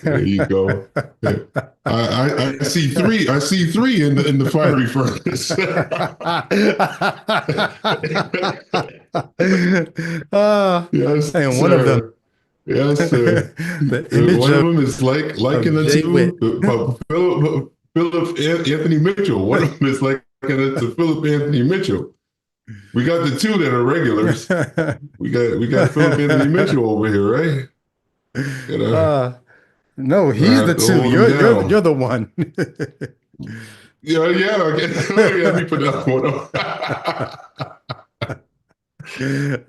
There you go. I see three. I see three in the fiery furnace. Yes, And one of them, sir. Yes, sir. the image One of them is like of likened Jay unto Witt. Philip Anthony Mitchell. One of them is likened unto Philip Anthony Mitchell. We got the two that are regulars. We got Philip Anthony Mitchell over here, right? Gotta, uh, no, I he's the have to two. hold him You're down. the one. Yeah, yeah. Let me put that one on.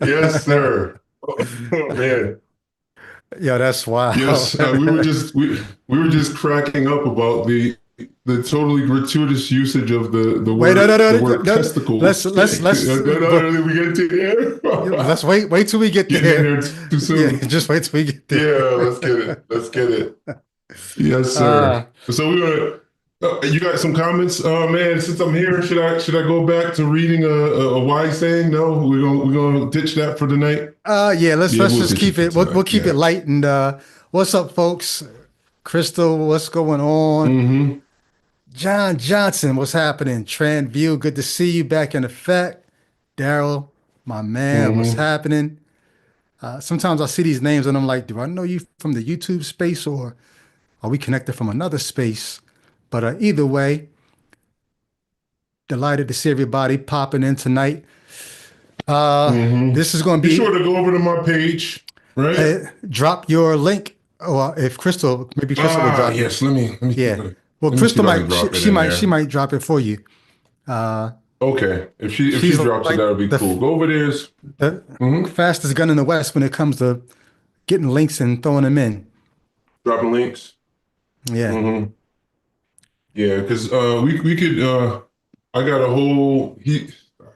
Yes, sir. Oh, man. Yeah, that's wild. Yes, we were just cracking up about the totally gratuitous usage of the Wait, no, no, word no, the no, word no. Let's testicles. let's let's We get to there. let's wait till we get Getting in there. there too Yeah, soon. just wait till we get Yeah, let's get there. it. Let's get it. Yes, sir. Uh, So we're gonna. You got some comments, man. Since I'm here, should I go back to reading a wise saying? No, we're gonna ditch that for tonight. yeah, Yeah, let's we'll just ditch it keep for it. We'll tonight. keep it Yeah. light. And what's up, folks? Crystal, what's going on? Mm-hmm. John Johnson, what's happening? Trent View, good to see you back in effect. Daryl, my man, what's Mm-hmm. happening? Sometimes I see these names and I'm like, do I know you from the YouTube space or are we connected from another space? But either way, delighted to see everybody popping in tonight. Mm-hmm. This is going to Be be sure to go over to my page, right? drop your link, or if Crystal, maybe Crystal will Ah, drop it. yes. Let me see if Yeah. Well, let me see Crystal if I can might drop it she in might she there. might drop it for you. Uh, Okay. If she she's drops it, like that'll be the cool. Go over there. the Mm-hmm. fastest gun in the West when it comes to getting links and throwing them in. Dropping links. Yeah. Mm-hmm. Yeah, because we could I got a whole he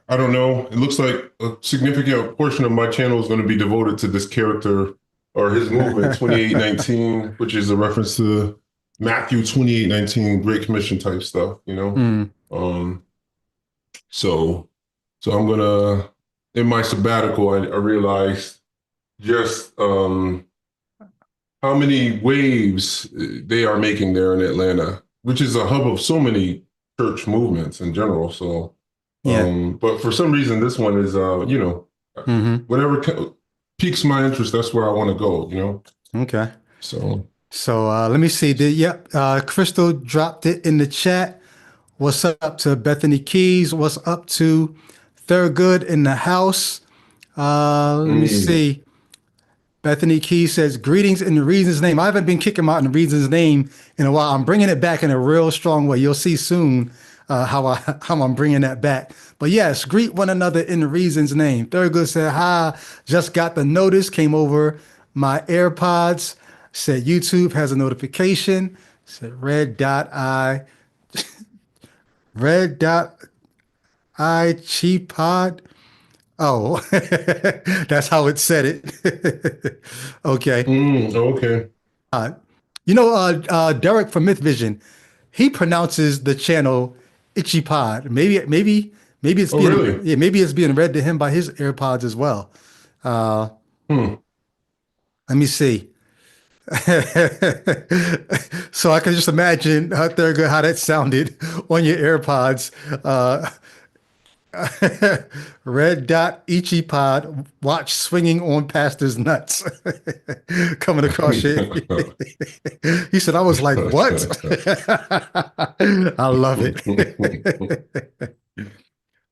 I don't know. It looks like a significant portion of my channel is going to be devoted to this character or his movement 2819, which is a reference to Matthew 2819, Great Commission type stuff, you know. Mm, Um so I'm gonna in my sabbatical I realized just how many waves they are making there in Atlanta, which is a hub of so many church movements in general. So, yeah. but for some reason, this one is, Hmm. whatever piques my interest, that's where I want to go, you know? Okay. So, So let me see. Yep. Crystal dropped it in the chat. What's up to Bethany Keys? What's up to Thurgood in the house? Let me mm, see. Bethany Key says, greetings in the Reason's name. I haven't been kicking him out in the Reason's name in a while. I'm bringing it back in a real strong way. You'll see soon how I'm bringing that back. But yes, greet one another in the Reason's name. Thurgood said, hi, just got the notice, came over my AirPods, said YouTube has a notification, said red dot I cheap pod. Oh, that's how it said it. Okay. okay. Uh, Derek from Myth Vision, he pronounces the channel Itchy Pod. Maybe it's Oh, being really? yeah, maybe it's being read to him by his AirPods as well. Uh, Hmm. Let me see. So I can just imagine out there how that sounded on your AirPods. Red dot Ichi pod, watch swinging on pastor's nuts. Coming across it. He said, I was like, what? I love it.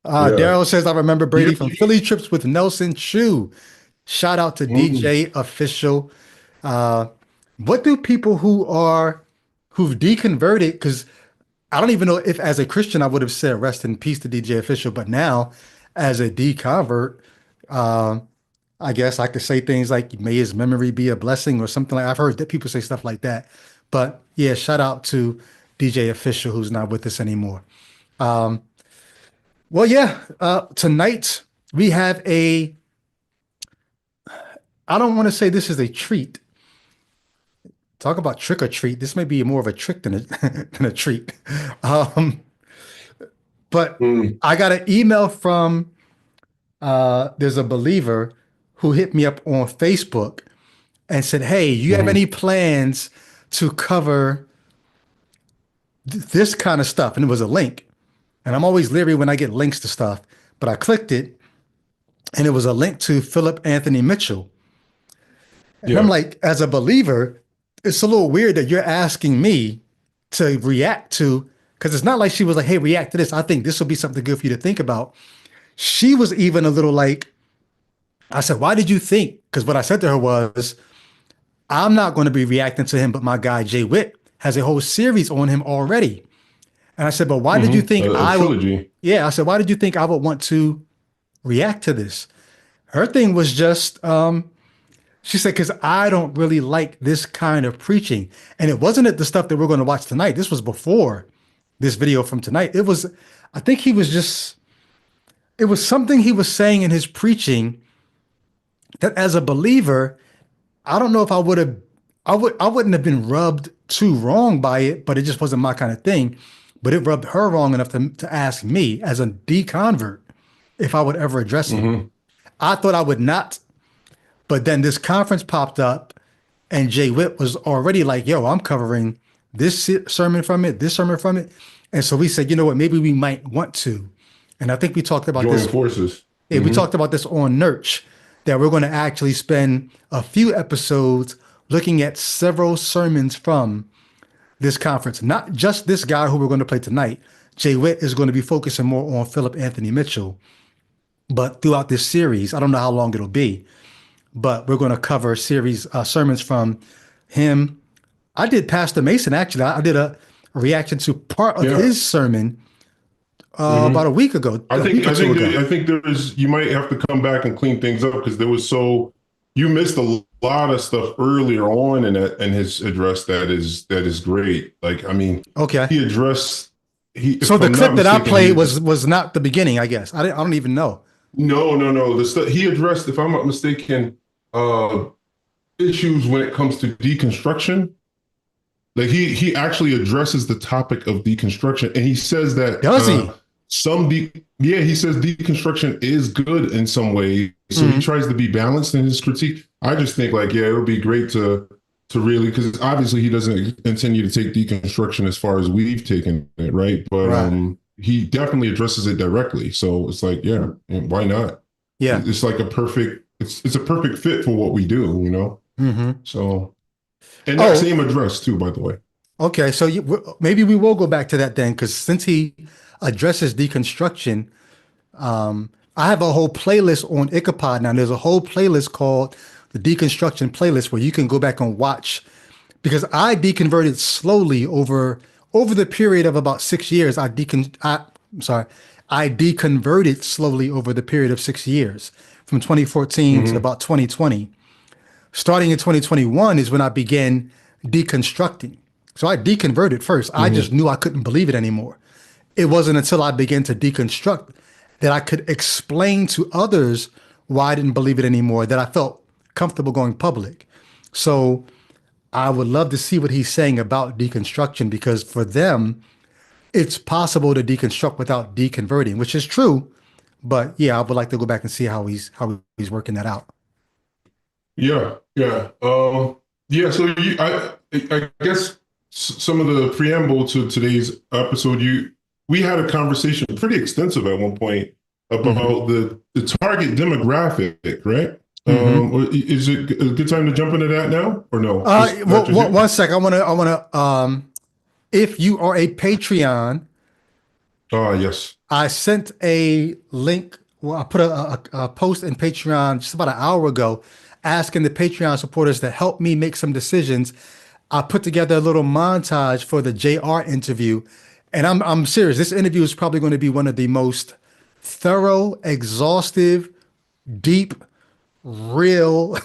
Yeah. Daryl says, I remember You Brady from Philly trips with Nelson Chu. Shout out to mm, DJ Official. Uh, what do people who've deconverted, because I don't even know if as a Christian I would have said rest in peace to DJ Official, but now as a deconvert, um, I guess I could say things like may his memory be a blessing or something like I've heard that people say stuff like that. But yeah, shout out to DJ Official who's not with us anymore. Um, well, yeah, tonight we have I don't want to say this is a treat. Talk about trick or treat. This may be more of a trick than a, than a treat. Um, but mm, I got an email from there's a believer who hit me up on Facebook, and said, "Hey, you have Hmm. any plans to cover this kind of stuff?" And it was a link. And I'm always leery when I get links to stuff, but I clicked it and it was a link to Philip Anthony Mitchell. And I'm Yeah. like, as a believer, it's a little weird that you're asking me to react to, because it's not like she was like, "Hey, react to this. I think this will be something good for you to think about." She was even a little like, I said, "Why did you think?" Because what I said to her was, "I'm not going to be reacting to him, but my guy Jay Witt has a whole series on him already." And I said, "But why did you Hmm. think A I would?" trilogy. Yeah, I said, "Why did you think I would want to react to this?" Her thing was just, she said, "Because I don't really like this kind of preaching." And it wasn't the stuff that we're going to watch tonight. This was before this video from tonight. It was, I think he was just, it was something he was saying in his preaching that as a believer, I don't know if I wouldn't have been rubbed too wrong by it, but it just wasn't my kind of thing. But it rubbed her wrong enough to ask me as a deconvert if I would ever address him. Hmm. I thought I would not. But then this conference popped up, and Jay Witt was already like, "Yo, I'm covering this sermon from it, this sermon from it." And so we said, "You know what? Maybe we might want to." And I think we talked about Join this. forces. Yeah, we Hmm. talked about this on Nurch, that we're going to actually spend a few episodes looking at several sermons from this conference. Not just this guy who we're going to play tonight. Jay Witt is going to be focusing more on Philip Anthony Mitchell. But throughout this series, I don't know how long it'll be, but we're going to cover series sermons from him. I did Pastor Mason actually. I did a reaction to part of Yeah. his sermon Hmm. about a week or two ago. I think there's you might have to come back and clean things up because there was so you missed a lot of stuff earlier on in his address that is great. Like I mean, Okay. he addressed he So if the I'm not clip that I mistaken, played was not the beginning, I guess. I don't even know. no, the stuff he addressed, if I'm not mistaken, uh issues when it comes to deconstruction. Like he actually addresses the topic of deconstruction, and he says that Does he? yeah, he says deconstruction is good in some way. So he Mm, tries to be balanced in his critique. I just think like yeah, it would be great to really because obviously he doesn't continue to take deconstruction as far as we've taken it, right? But right. he definitely addresses it directly. So it's like yeah, why not? Yeah. It's like a perfect it's a perfect fit for what we do, you know. Hmm. So and that Oh, same address too, by the way. okay. So maybe we will go back to that then, because since he addresses deconstruction, I have a whole playlist on Ichabod now. There's a whole playlist called the Deconstruction Playlist where you can go back and watch, because I deconverted slowly over the period of about 6 years. I'm sorry, I deconverted slowly over the period of 6 years from 2014 to Hmm. about 2020. Starting in 2021 is when I began deconstructing. So I deconverted first. I just Hmm. knew I couldn't believe it anymore. It wasn't until I began to deconstruct that I could explain to others why I didn't believe it anymore, that I felt comfortable going public. So I would love to see what he's saying about deconstruction, because for them, it's possible to deconstruct without deconverting, which is true. But yeah, I would like to go back and see how he's working that out. Yeah, yeah, yeah. So I guess some of the preamble to today's episode, we had a conversation pretty extensive at one point Hmm. about the target demographic, right? Hmm. Is it a good time to jump into that now, or no? Just not just yet. One sec. If you are a Patreon, Ah, yes. I sent a link. Well, I put a post in Patreon just about an hour ago asking the Patreon supporters to help me make some decisions. I put together a little montage for the JR interview. And I'm serious. This interview is probably going to be one of the most thorough, exhaustive, deep, real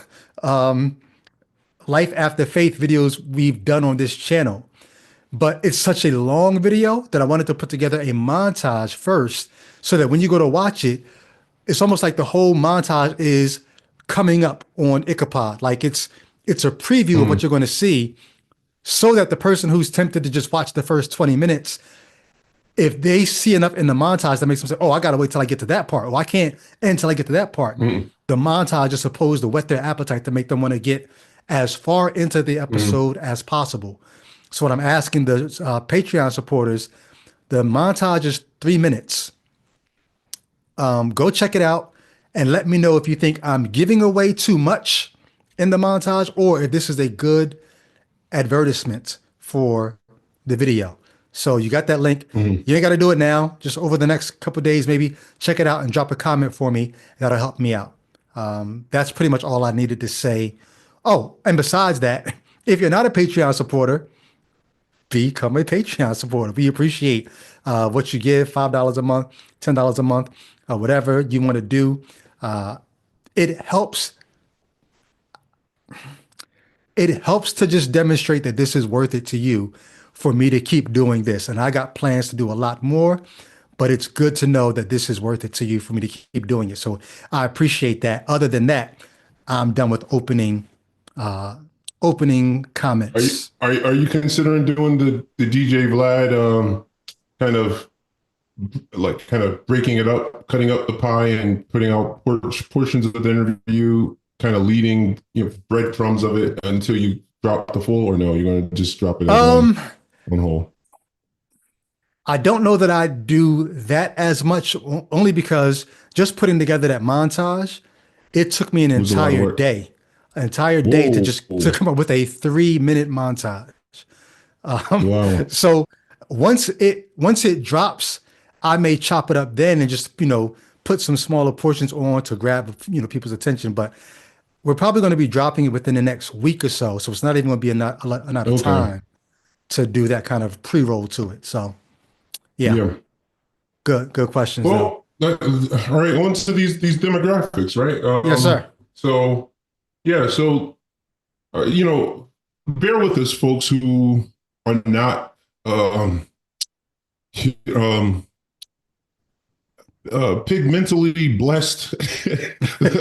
life after faith videos we've done on this channel. But it's such a long video that I wanted to put together a montage first so that when you go to watch it, it's almost like the whole montage is coming up on Ichabod. Like it's a preview of what Mm, you're going to see, so that the person who's tempted to just watch the first 20 minutes, if they see enough in the montage that makes them say, "Oh, I gotta wait till I get to that part. Oh, I can't end till I get to that part." mm, The montage is supposed to whet their appetite to make them want to get as far into the Mhm. episode as possible. So what I'm asking the Patreon supporters, the montage is 3 minutes. Go check it out and let me know if you think I'm giving away too much in the montage or if this is a good advertisement for the video. So you got that link. Mhm. You ain't got to do it now. Just over the next couple days, maybe check it out and drop a comment for me. That'll help me out. That's pretty much all I needed to say. Oh, and besides that, if you're not a Patreon supporter, become a Patreon supporter. We appreciate what you give, $5 a month, $10 a month, whatever you want to do. Uh, it helps it helps to just demonstrate that this is worth it to you for me to keep doing this. And I got plans to do a lot more, but it's good to know that this is worth it to you for me to keep doing it. So I appreciate that. Other than that, I'm done with uh, opening comments. Are you considering doing the DJ Vlad kind of kind of breaking it up, cutting up the pie, and putting out portions of the interview, kind of leading breadcrumbs of it until you drop the full, or no, you're going to just drop it as Um, one whole. I don't know that I do that as much, only because just putting together that montage, it took me It was a lot of work. an entire day to Whoa! just to come up with a 3 minute montage. Wow. So once it drops, I may chop it up then and just put some smaller portions on to grab people's attention. But we're probably going to be dropping it within the next week or so, so it's not even going to be enough Okay. time to do that kind of pre-roll to it. So yeah, Yeah. good questions though. Well, all right. On to these demographics, right? Yes, sir. So yeah. So bear with us, folks who are not um, pigmentally blessed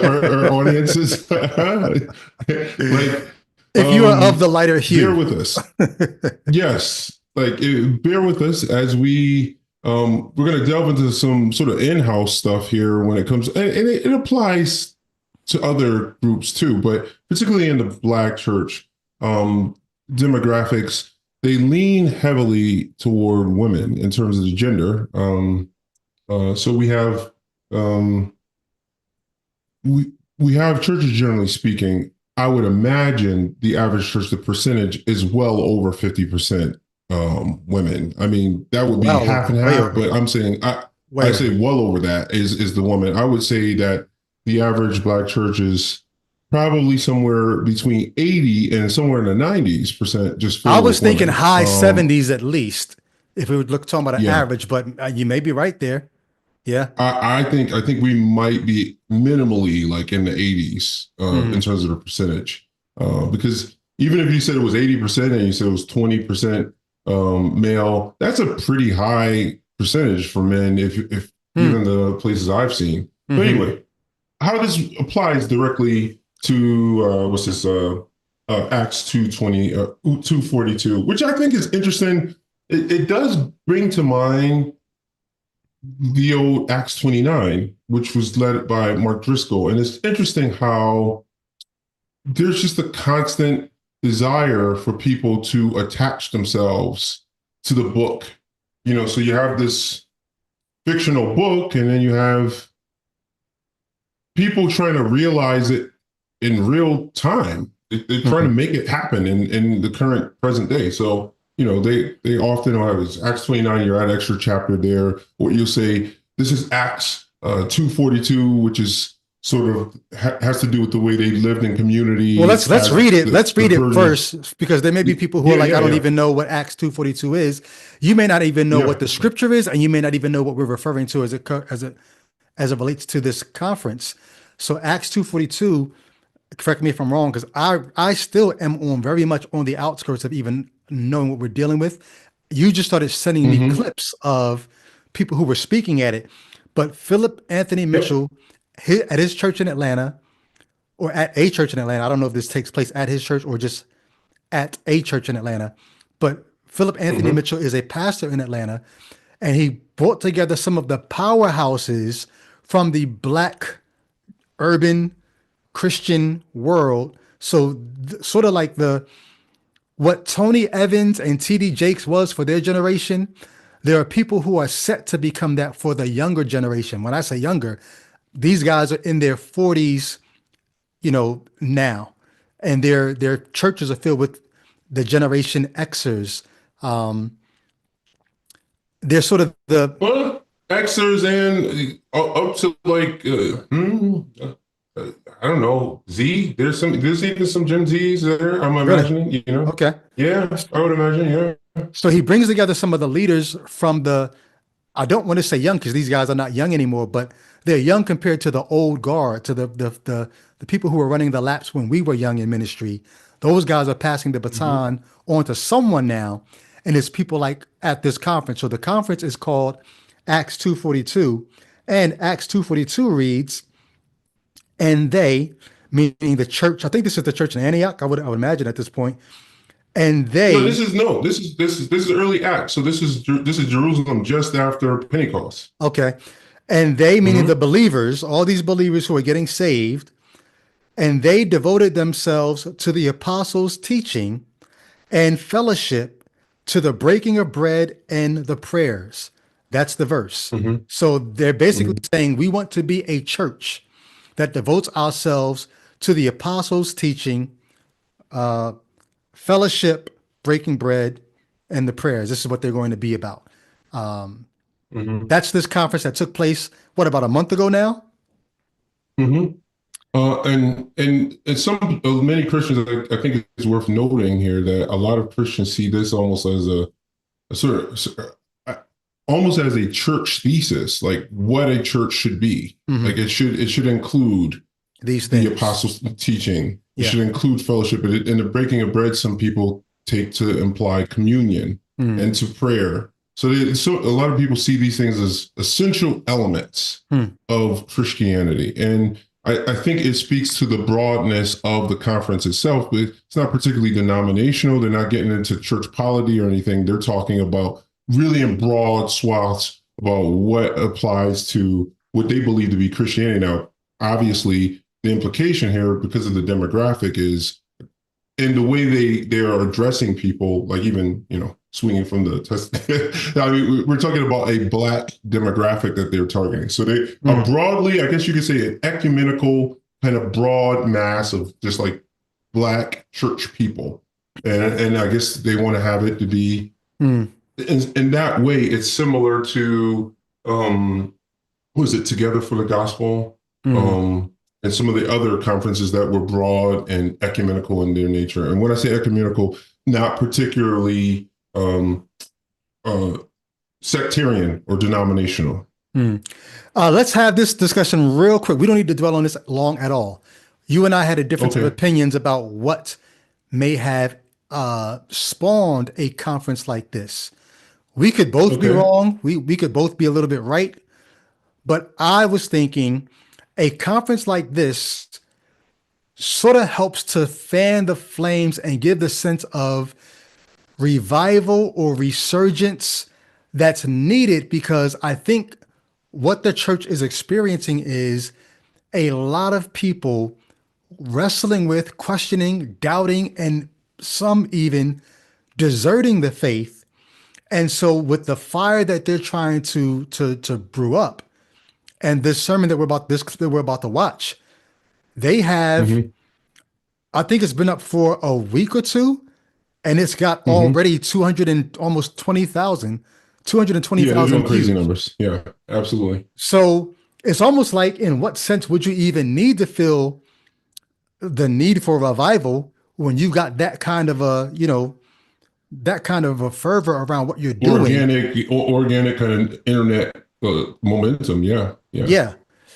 our audiences. Like, If you are of the lighter bear hue. with us. Yes, bear with us as we're going to delve into some sort of in-house stuff here when it comes, and it applies to other groups too, but particularly in the Black church demographics, they lean heavily toward women in terms of the gender. So um, we have churches, generally speaking. I would imagine the average church, the percentage is well over 50% women. I mean, that would be Well half over, and way half, over, but I'm saying way I over. say well over that is the woman. I would say that the average Black church is probably somewhere between 80 and somewhere in the 90% just I filled was with thinking women. high 70s at least, if we would look talking about an Yeah, average, but you may be right there. Yeah. I think we might be minimally like in the 80s in Hmm. terms of the percentage. Because even if you said it was 80% and you said it was 20% male, that's a pretty high percentage for men if given Hmm. the places I've seen. But Hmm. anyway, how this applies directly to what's this Acts 220 242, which I think is interesting. It does bring to mind the old Acts 29, which was led by Mark Driscoll. And it's interesting how there's just a constant desire for people to attach themselves to the book. So you have this fictional book, and then you have people trying to realize it in real time. They're trying to Hmm. make it happen in the current present day. So, they often have this Acts 29, you're at extra chapter there, or you'll say, this is Acts 242, which is sort of has to do with the way they lived in Well, community. let's It's let's as read it. Let's the read it version. first, because there may be people who are Yeah, like, yeah, I don't yeah, even know what Acts 2:42 is. You may not even know yeah. what the scripture is, and you may not even know what we're referring to as it relates to this conference. So Acts 2:42, correct me if I'm wrong, because I still am on very much on the outskirts of even knowing what we're dealing with. You just started sending me Mm-hmm. clips of people who were speaking at it, but Philip Anthony Yep. Mitchell, at his church in Atlanta, or at a church in Atlanta. I don't know if this takes place at his church or just at a church in Atlanta, but Philip Anthony Mm-hmm. Mitchell is a pastor in Atlanta, and he brought together some of the powerhouses from the Black urban Christian world So sort of like the what Tony Evans and TD Jakes was for their generation, there are people who are set to become that for the younger generation. When I say younger, these guys are in their 40s, now, and their churches are filled with the Generation Xers. Um, they're sort of the Well, Xers and up to like I don't know, Z. There's even some Gen Zs there. I'm really imagining, you know. okay. Yeah, I would imagine. Yeah. So he brings together some of the leaders from the I don't want to say young because these guys are not young anymore, but they're young compared to the old guard, to the people who were running the laps when we were young in ministry. Those guys are passing the Hmm. baton on to someone now, and it's people like at this conference. So the conference is called Acts 2:42, and Acts 2:42 reads, "And they, meaning the church, I think this is the church in Antioch, I would imagine at this point, and No, they, this is early Acts. So this is Jerusalem just after Pentecost. okay, and they, meaning the Hmm. believers, all these believers who are getting saved." And they devoted themselves to the apostles' teaching and fellowship, to the breaking of bread and the prayers. That's the verse. Hmm. So they're basically Hmm. saying we want to be a church that devotes ourselves to the apostles' teaching, fellowship, breaking bread, and the prayers. This is what they're going to be about. Hmm. That's this conference that took place, what, about a month ago now? Hmm. And some many Christians, I think it's worth noting here that a lot of Christians see this almost as a almost as a church thesis, like what a church should be. Like Hmm. it should include These the things. apostles' teaching. It Yeah. should include fellowship. And the breaking of bread, some people take to imply communion Mm. and to prayer. So a lot of people see these things as essential elements Mm. of Christianity. And I think it speaks to the broadness of the conference itself, but it's not particularly denominational. They're not getting into church polity or anything. They're talking about really in broad swaths about what applies to what they believe to be Christianity. Now, obviously, the implication here, because of the demographic, is in the way they are addressing people, like even swinging from the test. I mean, we're talking about a black demographic that they're targeting. So they are Mm. broadly, I guess you could say, an ecumenical kind of broad mass of just like black church people, and I guess they want to have it to be Mm. in that way. It's similar to was it Together for the Gospel? Mm. And some of the other conferences that were broad and ecumenical in their nature. And when I say ecumenical, not particularly uh, sectarian or denominational. Mm. Let's have this discussion real quick. We don't need to dwell on this long at all. You and I had a difference of Okay. opinions about what may have spawned a conference like this. We could both be Okay. wrong. We could both be a little bit right. But I was thinking a conference like this sort of helps to fan the flames and give the sense of revival or resurgence that's needed because I think what the church is experiencing is a lot of people wrestling with, questioning, doubting, and some even deserting the faith. And so with the fire that they're trying to brew up and this sermon that we're about to watch, they have, Hmm. I think it's been up for a week or two, and it's got Hmm. already 200 and almost 20,000, two hundred and twenty Yeah, they're thousand doing crazy views. numbers. Yeah, absolutely. So it's almost like, in what sense would you even need to feel the need for revival when you got that kind of a fervor around what you're doing? Organic kind of internet momentum. Yeah, yeah. Yeah.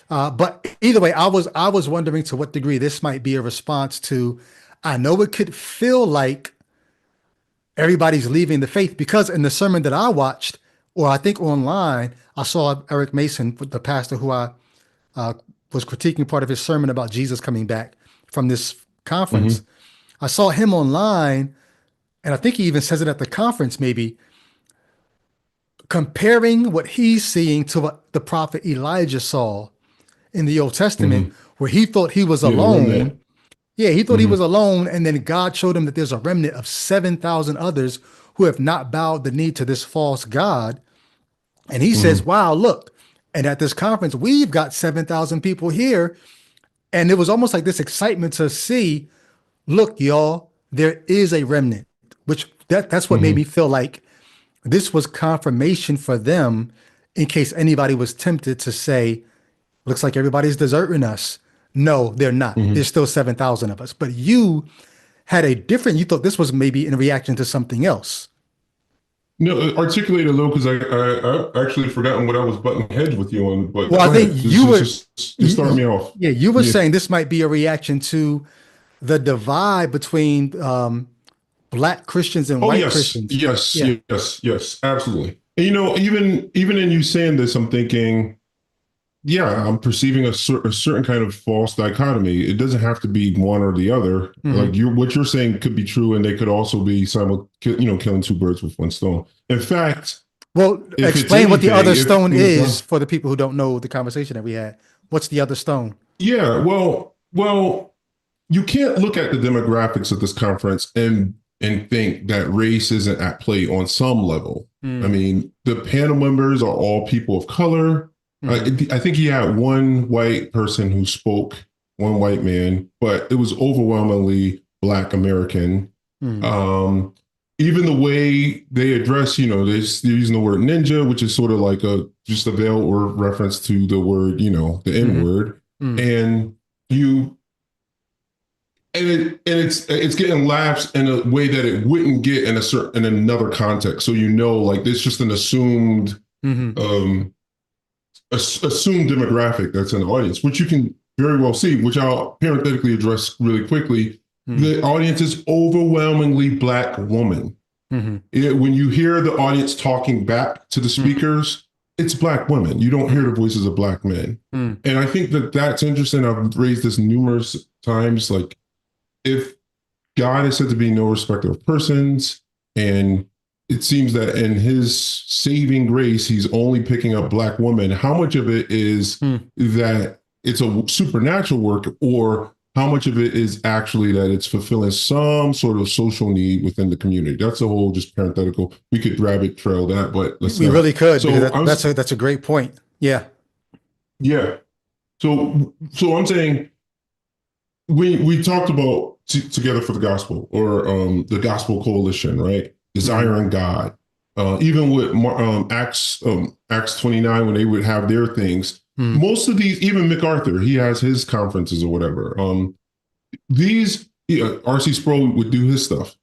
But either way, I was wondering to what degree this might be a response to, I know it could feel like everybody's leaving the faith because in the sermon that I watched, or I think online, I saw Eric Mason, the pastor who I uh, was critiquing part of his sermon about Jesus coming back from this conference. Hmm. I saw him online, and I think he even says it at the conference, maybe comparing what he's seeing to what the prophet Elijah saw in the Old Testament, Hmm. where he thought he was Yeah, the alone. remnant. Yeah, he thought he was Hmm. alone, and then God showed him that there's a remnant of 7,000 others who have not bowed the knee to this false God. And he says, Hmm. wow, look. And at this conference, we've got 7,000 people here. And it was almost like this excitement to see, look, y'all, there is a remnant, which that's what made me Hmm. feel like this was confirmation for them in case anybody was tempted to say, looks like everybody's deserting us. No, they're not. Hmm. There's still 7,000 of us. But you had a different, you thought this was maybe in reaction to something else. No, articulate a little because I actually forgotten what I was butting heads with you on. But Well, I go think ahead. you were, Just start me off. yeah, you were Yeah. saying this might be a reaction to the divide between black Christians and Oh white yes, Christians. yes, Yeah. yes, yes, absolutely. And even in you saying this, I'm thinking, yeah, I'm perceiving a certain kind of false dichotomy. It doesn't have to be one or the other. Like Hmm. what you're saying could be true, and they could also be killing two birds with one stone. In fact, Well, if it's explain what the anything, other if stone go is on. for the people who don't know the conversation that we had. What's the other stone? Yeah, well, you can't look at the demographics of this conference and think that race isn't at play on some level. I Mm, mean, the panel members are all people of color. hmm I think he had one white person who spoke, one white man, but it was overwhelmingly Black American. mm, Um, Even the way they address, they're using the word ninja, which is sort of like a just a veil or reference to the word, the N hmm word, mm, and you it's getting laughs in a way that it wouldn't get in another context. So like there's just an hmm um assumed demographic that's in the audience, which you can very well see, which I'll parenthetically address really quickly. mm, The audience is overwhelmingly Black woman. hmm When you hear the audience talking back to the mm, speakers, it's Black women. You don't hear the voices of Black men. mm, And I think that that's interesting. I've raised this numerous times. Like, if God is said to be no respecter of persons, and it seems that in his saving grace, he's only picking up Black women. How much of it is mm. that it's a supernatural work, or how much of it is actually that it's fulfilling some sort of social need within the community? That's a whole just parenthetical. We could rabbit trail that, but let's We not. really could because So I'm, that's a great point. Yeah. yeah. So I'm saying we talked about together for the gospel, or the gospel coalition, right? Hmm. Desiring God. Even with Acts 29, when they would have their things, Mm, most of these, even MacArthur, he has his conferences or whatever. These RC Sproul would do his stuff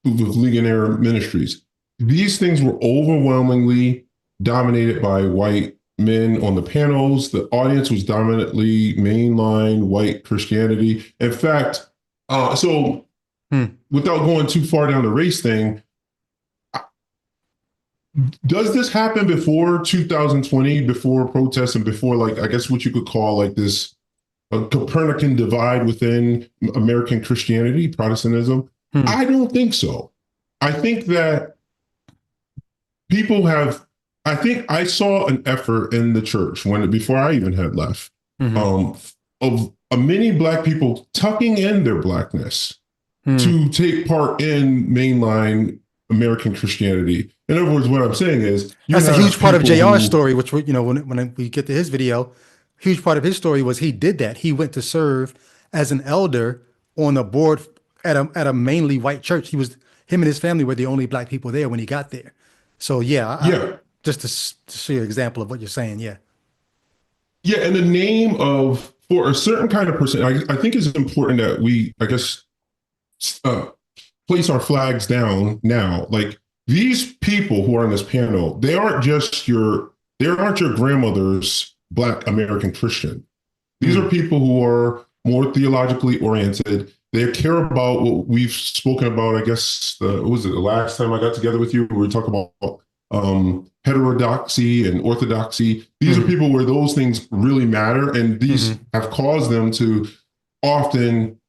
with Legionnaire Ministries. These things were overwhelmingly dominated by white men on the panels. The audience was dominantly mainline white Christianity. In fact, so mm. without going too far down the race thing, does this happen before 2020, before protests and before, like, I guess what you could call like this a Copernican divide within American Christianity, Protestantism? Mm, I don't think so. I think that people have, I think I saw an effort in the church before I even had left, hmm um, of many Black people tucking in their Blackness mm. to take part in mainline American Christianity. In other words, what I'm saying is you That's a have huge part of people JR's who, story, which when we get to his video, huge part of his story was he did that. He went to serve as an elder on a board at a mainly white church. Him and his family were the only black people there when he got there. So yeah, yeah, just to show you an example of what you're saying. Yeah. yeah, in the name of, for a certain kind of person, I think it's important that we, I guess, uh, place our flags down now. Like, these people who are on this panel, they aren't your grandmother's Black American Christian. These are Mm, people who are more theologically oriented. They care about what we've spoken about. I guess what was it, the last time I got together with you? We were talking about heterodoxy and orthodoxy. These are mm, people where those things really matter, and these mm, have caused them to often,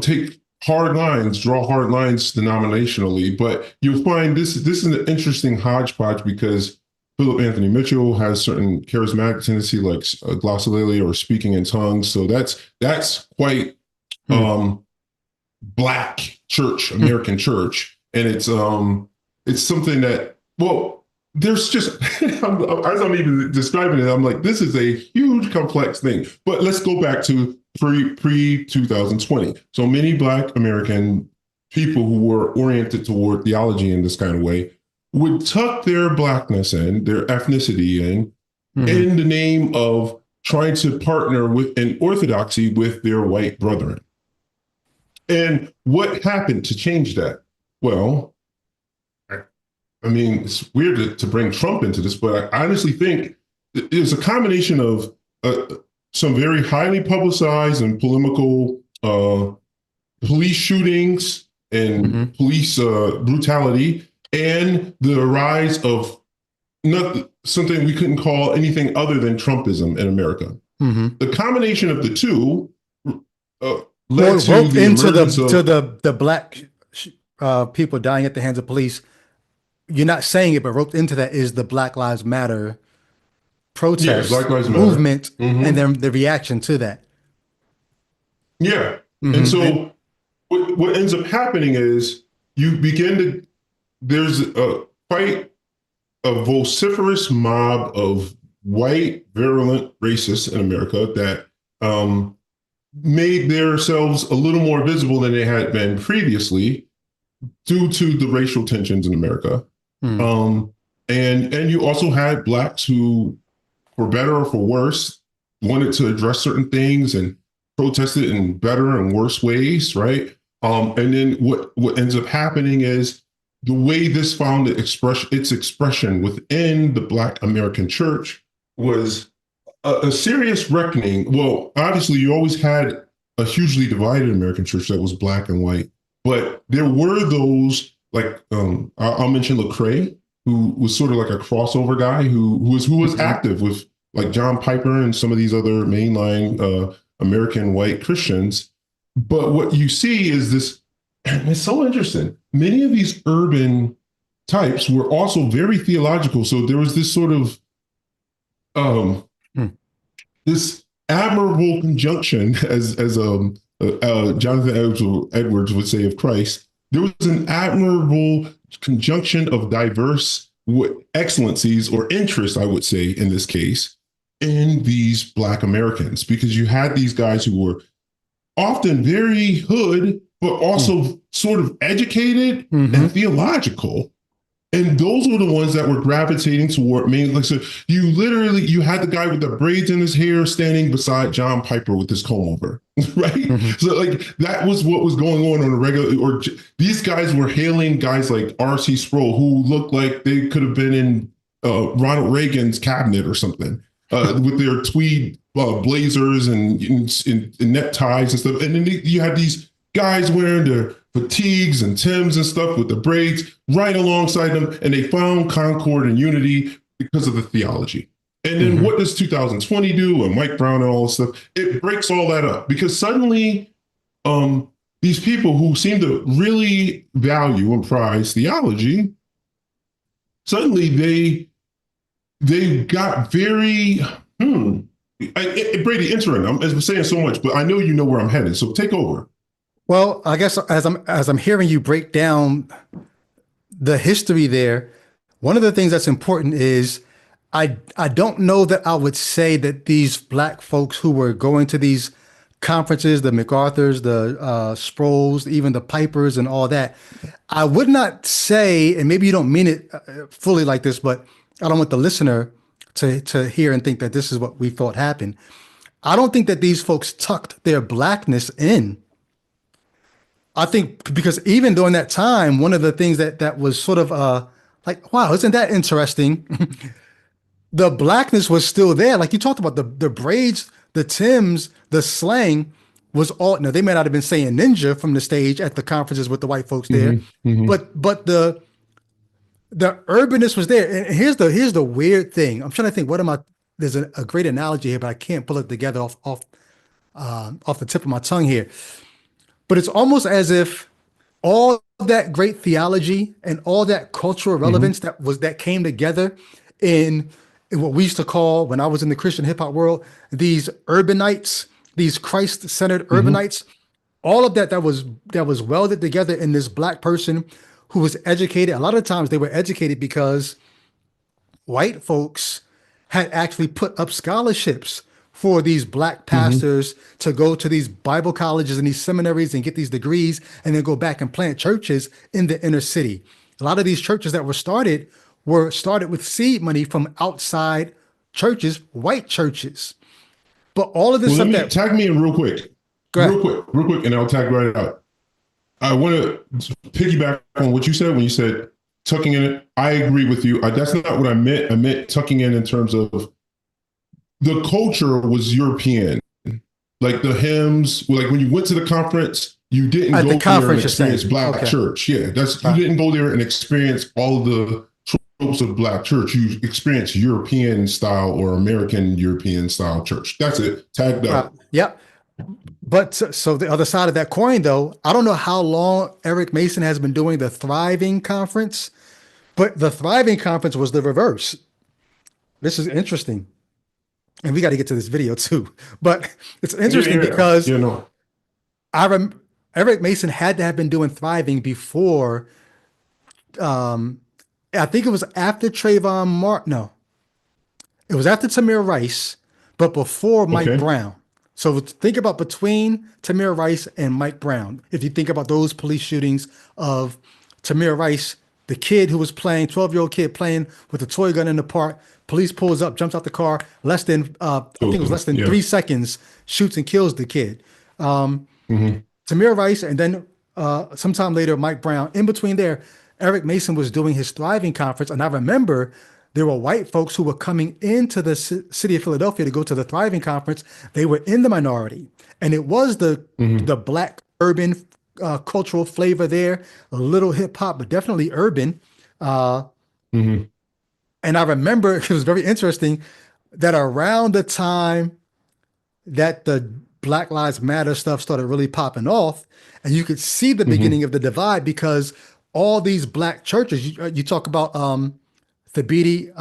take hard lines, draw hard lines denominationally. But you'll find this is an interesting hodgepodge, because Philip Anthony Mitchell has certain charismatic tendency, like glossolalia or speaking in tongues. So that's quite Mm, black church, mm, American church, and it's something that, well, there's just as I'm even describing it, I'm like, this is a huge complex thing. But let's go back to pre 2020. So many Black American people who were oriented toward theology in this kind of way would tuck their blackness in, their ethnicity mhm, in the name of trying to partner with an orthodoxy with their white brethren. And what happened to change that? Well, I mean, it's weird to bring Trump into this, but I honestly think it's a combination of some very highly publicized and polemical police shootings and mhm, police brutality, and the rise of not something we couldn't call anything other than Trumpism in America. mhm. The combination of the two uh, Well, led to roped the into emergence of, the black people dying at the hands of police. You're not saying it, but roped into that is the Black Lives Matter yeah, protest Black Lives Matter. movement and Mm-hmm. then the reaction to that. Yeah. And And so what ends up happening is you begin to, there's quite a vociferous mob of white, virulent racists in America that made themselves a little more visible than they had been previously due to the racial tensions in America. mm, Um, and you also had blacks who, for better or for worse, wanted to address certain things and protested in better and worse ways, right? And then what ends up happening is the way this found its expression within the Black American church was a serious reckoning. Well, obviously, you always had a hugely divided American church that was black and white, but there were those like I'll mention Lecrae, who was sort of like a crossover guy who was mhm, active with like John Piper and some of these other mainline American white Christians. But what you see is this, and it's so interesting. Many of these urban types were also very theological. So there was this sort of um, mm, this admirable conjunction, Jonathan Edwards would say of Christ. There was an admirable conjunction of diverse excellencies or interests, I would say, in this case, in these Black Americans, because you had these guys who were often very hood, but mm, also sort of educated and mhm, theological. And those were the ones that were gravitating toward me. Like, so you had the guy with the braids in his hair standing beside John Piper with his comb over, right? mhm, So like that was what was going on a regular. Or these guys were hailing guys like R.C. Sproul, who looked like they could have been in Ronald Reagan's cabinet or something, with their tweed blazers and neckties and stuff. And then you had these guys wearing their fatigues and Tims and stuff with the braids right alongside them, and they found concord and unity because of the theology. And then mhm. what does 2020 do, and Mike Brown and all this stuff? It breaks all that up because suddenly um, these people who seem to really value and prize theology, suddenly they got very Brady, enter in. I'm saying so much, but I know you know where I'm headed. So take over. Well, I guess as I'm hearing you break down the history there, one of the things that's important is I don't know that I would say that these black folks who were going to these conferences, the MacArthur's, the Sproul's, even the Pipers and all that, I would not say, and maybe you don't mean it fully like this, but I don't want the listener to hear and think that this is what we thought happened. I don't think that these folks tucked their blackness in. I think because even during that time, one of the things that was sort of like, wow, isn't that interesting? The blackness was still there. Like you talked about the braids, the Tims, the slang was all. Now they may not have been saying ninja from the stage at the conferences with the white folks there, Mm-hmm, mm-hmm, but the urbanness was there. And here's the weird thing. I'm trying to think. What am I? There's a great analogy here, but I can't pull it together off the tip of my tongue here. But it's almost as if all that great theology and all that cultural mm-hmm, relevance that came together in what we used to call when I was in the Christian hip hop world, these urbanites, these Christ-centered mm-hmm, urbanites, all of that was welded together in this black person who was educated. A lot of times they were educated because white folks had actually put up scholarships for these black Hmm. pastors to go to these Bible colleges and these seminaries and get these degrees and then go back and plant churches in the inner city. A lot of these churches that were started with seed money from outside churches, white churches. But all of this Well, let stuff me that tag me in go ahead. real quick, and I'll tag right out. I want to piggyback on what you said when you said tucking in it. I agree with you. That's not what I meant. I meant tucking in terms of the culture was European. Like the hymns, like when you went to the conference, you didn't At the go there and conference, you're saying. experience black Okay. church. Yeah, that's you Right. didn't go there and experience all the tropes of black church. You experienced European style or American European style church. That's it. Tagged Right. out. Yep. But so the other side of that coin, though, I don't know how long Eric Mason has been doing the Thriving Conference, but the Thriving Conference was the reverse. This is interesting. And we got to get to this video too. But it's Yeah, interesting yeah, because yeah. No. I rem Eric Mason had to have been doing Thriving before, I think it was after Trayvon Martin. No, it was after Tamir Rice, but before Mike Okay. Brown. So think about between Tamir Rice and Mike Brown. If you think about those police shootings of Tamir Rice, the kid who was playing, 12-year-old kid playing with a toy gun in the park, police pulls up, jumps out the car, I think it was less than Yeah. 3 seconds, shoots and kills the kid. Hmm. Tamir Rice, and then sometime later, Mike Brown. In between there, Eric Mason was doing his Thriving Conference. And I remember there were white folks who were coming into the city of Philadelphia to go to the Thriving Conference. They were in the minority. And it was the Hmm. black urban cultural flavor there, a little hip hop, but definitely urban. Uh, Hmm. and I remember it was very interesting that around the time that the Black Lives Matter stuff started really popping off, and you could see the Hmm. beginning of the divide because all these black churches, you talk about Thabiti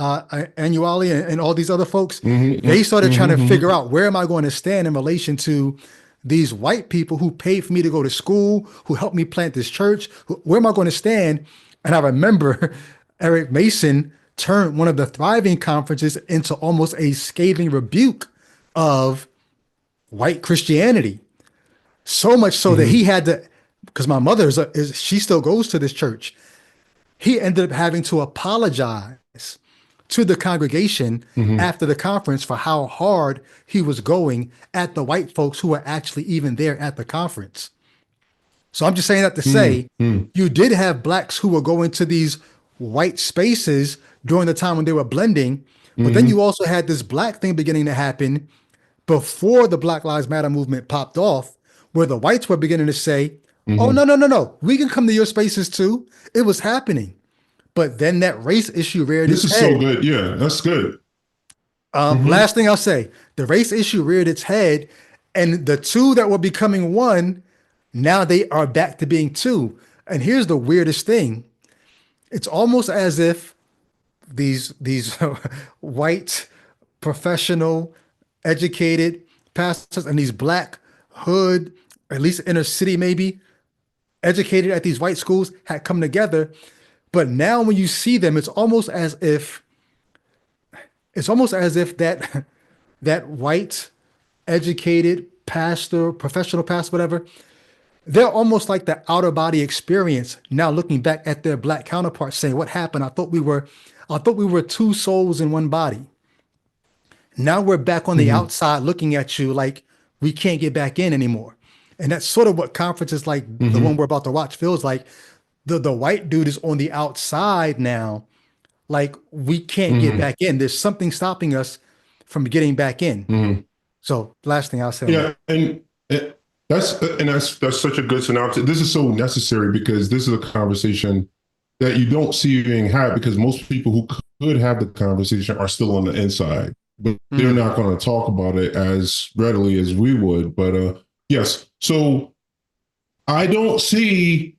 Annuali and all these other folks, they Hmm. started trying to figure Hmm. out where am I going to stand in relation to these white people who paid for me to go to school, who helped me plant this church, where am I going to stand? And I remember Eric Mason turned one of the Thriving conferences into almost a scathing rebuke of white Christianity. So much so that he Hmm. had to, because my mother she still goes to this church. He ended up having to apologize to the congregation Hmm. after the conference for how hard he was going at the white folks who were actually even there at the conference. So I'm just saying that to Hmm. say Hmm. you did have blacks who were going to these white spaces during the time when they were blending, but then Hmm. you also had this black thing beginning to happen before the Black Lives Matter movement popped off, where the whites were beginning to say, oh, no, Hmm. no, no, no, we can come to your spaces too. It was happening. But then that race issue reared This its is so head. good. Yeah, that's good. Last Hmm. thing I'll say, the race issue reared its head, and the two that were becoming one, now they are back to being two. And here's the weirdest thing. It's almost as if these white professional educated pastors and these black hood, at least inner city maybe, educated at these white schools had come together. But now when you see them, it's almost as if that that white educated pastor, professional pastor, whatever, they're almost like the outer body experience now looking back at their black counterparts saying, what happened? I thought we were two souls in one body. Now we're back on the Hmm. outside looking at you like we can't get back in anymore. And that's sort of what conferences like the one Hmm. we're about to watch feels like. The white dude is on the outside now, like we can't get Hmm. back in. There's something stopping us from getting back in. Hmm. So last thing I'll say on that. Yeah, and that's such a good synopsis. This is so necessary because this is a conversation that you don't see being had because most people who could have the conversation are still on the inside, but they're Mm, not going to talk about it as readily as we would. But yes, so I don't see.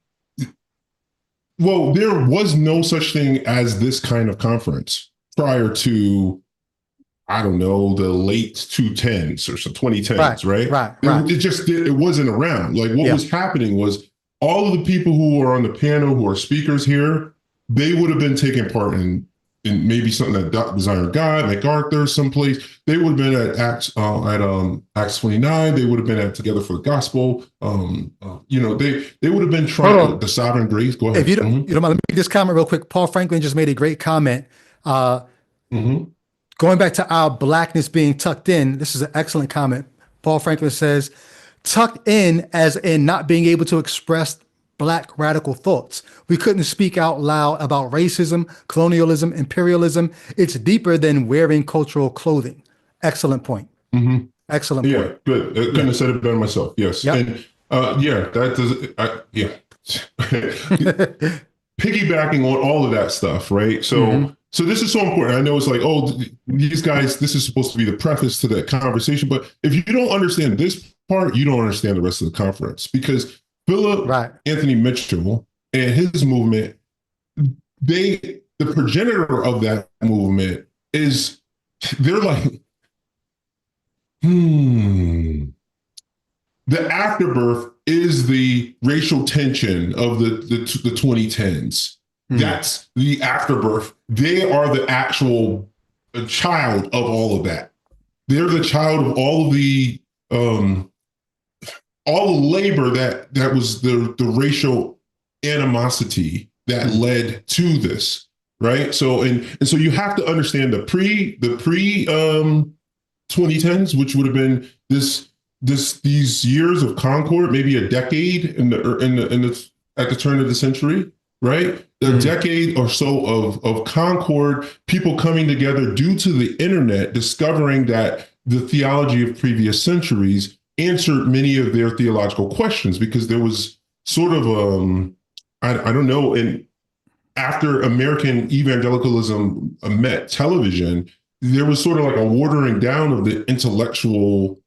Well, there was no such thing as this kind of conference prior to I don't know, the late 2010s or so Right, 2010s, right? right, right. It wasn't around. Like what Yeah. was happening was all of the people who are on the panel who are speakers here, they would have been taking part in maybe something that Desire of God, MacArthur, someplace. They would have been Acts 29. They would have been at Together for the Gospel. They would have been Hold trying on. the Sovereign Grace. Go If ahead. you don't, you don't mind, let me make this comment real quick. Paul Franklin just made a great comment. Uh, Mm-hmm. Going back to our blackness being tucked in, this is an excellent comment. Paul Franklin says, tucked in as in not being able to express black radical thoughts. We couldn't speak out loud about racism, colonialism, imperialism. It's deeper than wearing cultural clothing. Excellent point. Mm-hmm. Excellent Yeah, point. good. I couldn't Yeah. have said it better myself. Yes, Yep. and yeah, that does. Yeah, piggybacking on all of that stuff, right? So, hmm so this is so important. I know it's like, oh, these guys. This is supposed to be the preface to the conversation, but if you don't understand this part, you don't understand the rest of the conference because Philip Right. Anthony Mitchell and his movement, the progenitor of that movement is, they're like, hmm. The afterbirth is the racial tension of the 2010s. Mm. That's the afterbirth. They are the actual child of all of that. They're the child of um, all the labor that was the racial animosity that Mm. led to this, right? So and so you have to understand the pre 2010s, which would have been these years of concord, maybe a decade in the at the turn of the century, right? A Mm. decade or so of concord, people coming together due to the internet, discovering that the theology of previous centuries answered many of their theological questions because there was sort of I don't know, and after American evangelicalism met television, there was sort of like a watering down of the intellectual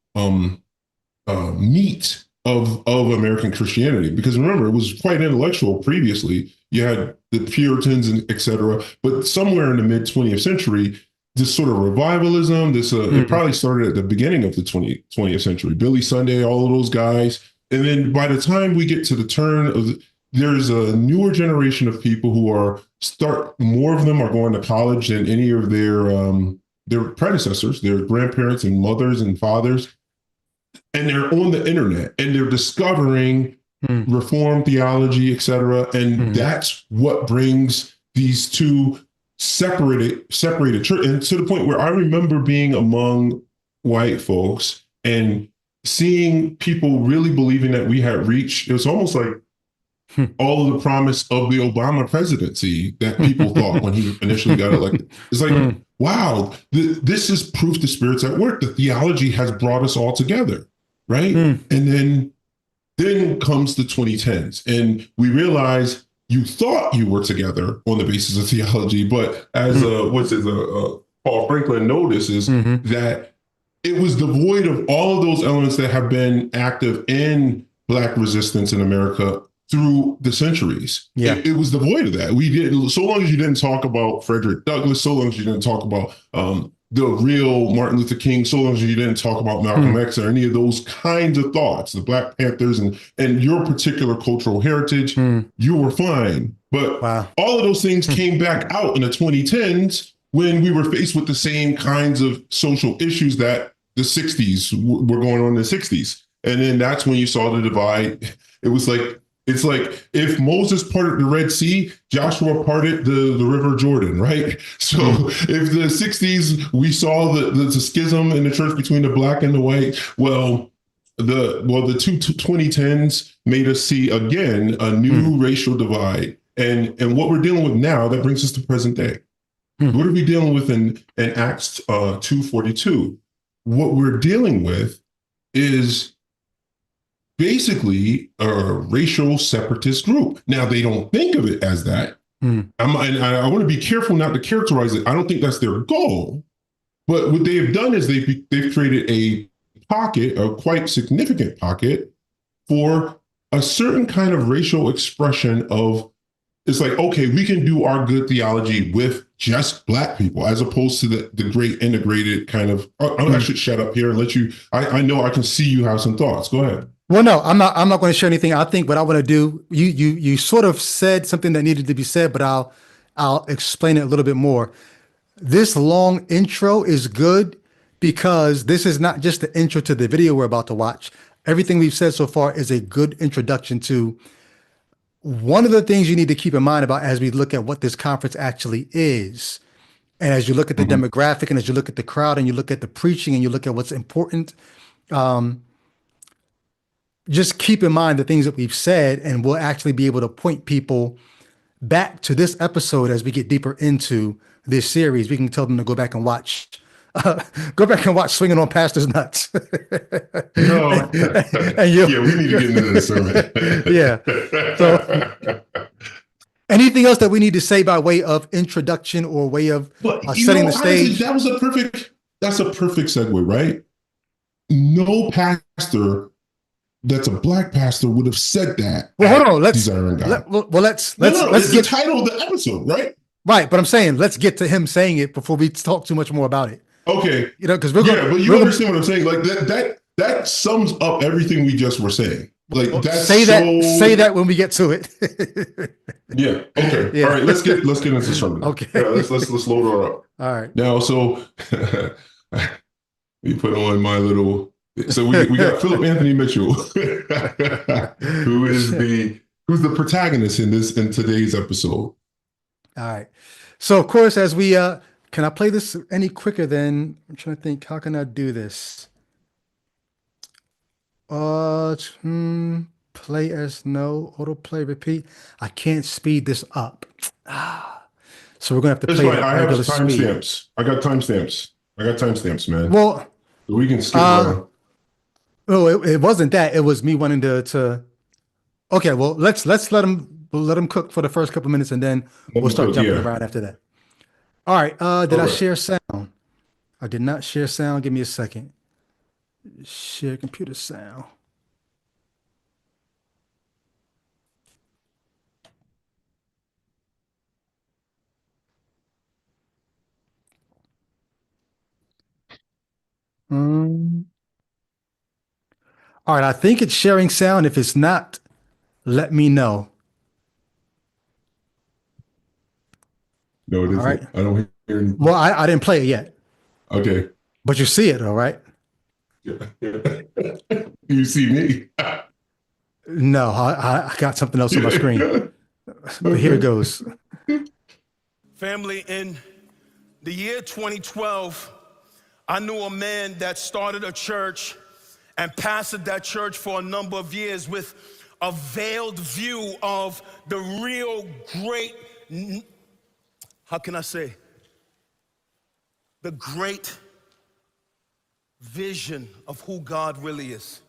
meat of American Christianity. Because remember, it was quite intellectual previously. You had the Puritans and et cetera, but somewhere in the mid 20th century, this sort of revivalism, it Mm. probably started at the beginning of the 20th century. Billy Sunday, all of those guys. And then by the time we get to the turn of there's a newer generation of people who are more of them are going to college than any of their predecessors, their grandparents and mothers and fathers, and they're on the internet and they're discovering Mm. reform theology, et cetera. And Mm. that's what brings these two separated church, and to the point where I remember being among white folks and seeing people really believing that we had reached. It was almost like all of the promise of the Obama presidency that people thought when he initially got elected. It's like, Mm. wow, this is proof the Spirit's at work. The theology has brought us all together, right? Mm. And then comes the 2010s, and we realize you thought you were together on the basis of theology, but as Mm. Paul Franklin notices Mhm. that it was devoid of all of those elements that have been active in Black resistance in America through the centuries. Yeah. It was devoid of that. We didn't, so long as you didn't talk about Frederick Douglass, so long as you didn't talk about the real Martin Luther King, so long as you didn't talk about Malcolm Mm. X or any of those kinds of thoughts, the Black Panthers and your particular cultural heritage, Mm. you were fine. But Wow. all of those things Mm. came back out in the 2010s when we were faced with the same kinds of social issues that the 60s were going on in the 60s. And then that's when you saw the divide. It was like, it's like if Moses parted the Red Sea, Joshua parted the River Jordan, right? So Mm. if the 60s we saw the schism in the church between the black and the white, the 2010s made us see again a Mm. new racial divide. And what we're dealing with now, that brings us to present day. Mm. What are we dealing with in Acts 2:42? What we're dealing with is basically a racial separatist group. Now, they don't think of it as that. Mm. And I want to be careful not to characterize it. I don't think that's their goal. But what they have done is they've created a pocket, a quite significant pocket, for a certain kind of racial expression of it's like, okay, we can do our good theology with just black people as opposed to the great integrated kind of, I Mm. should shut up here and let you, I know I can see you have some thoughts. Go ahead. Well, no, I'm not going to share anything. I think what I want to do, you sort of said something that needed to be said, but I'll explain it a little bit more. This long intro is good because this is not just the intro to the video we're about to watch. Everything we've said so far is a good introduction to one of the things you need to keep in mind about as we look at what this conference actually is. And as you look at the Mhm. demographic and as you look at the crowd and you look at the preaching and you look at what's important, just keep in mind the things that we've said, and we'll actually be able to point people back to this episode as we get deeper into this series. We can tell them to go back and watch. Go back and watch Swinging on Pastor's Nuts. No. And you, Yeah, we need to get into this yeah. So, anything else that we need to say by way of introduction or way of But setting the honestly, stage? that's a perfect segue, right? No pastor that's a black pastor would have said that Well, hold at on. Let's Desiring God. let well, well, let's No, let's no, no. let's It's the get title of the episode, right? right. But I'm saying let's get to him saying it before we talk too much more about it. Okay. You know, because Yeah, but you understand what I'm saying? Like that sums up everything we just were saying. Like that's say so that when we get to it. yeah. Okay. All Yeah. right, let's get into something. Yeah, Okay. let's load her up. All right. Now, so we put on my little. So we got Philip Anthony Mitchell, who's the protagonist in today's episode. All right. So of course, as we can I play this any quicker than I'm trying to think, how can I do this? Play as no, autoplay, repeat. I can't speed this up. So we're gonna have to That's play it fine. at I have regular speed. timestamps. I got timestamps, man. Well, So we can skip uh, around. no, it wasn't that. It was me wanting to. Okay, well, let's let him cook for the first couple minutes, and then Let we'll me start cook. jumping Yeah. around after that. All right. Did All I right. share sound? I did not share sound. Give me a second. Share computer sound. Mm. All right. I think it's sharing sound. If it's not, let me know. No, it All right. isn't. I don't hear Well, anything. I didn't play it yet, Okay. but you see it, all right? Yeah. You see me? No, I got something else on my screen. Yeah. But here it Okay. goes. Family, in the year 2012, I knew a man that started a church and pastored that church for a number of years with a veiled view of the real great, how can I say, the great vision of who God really is.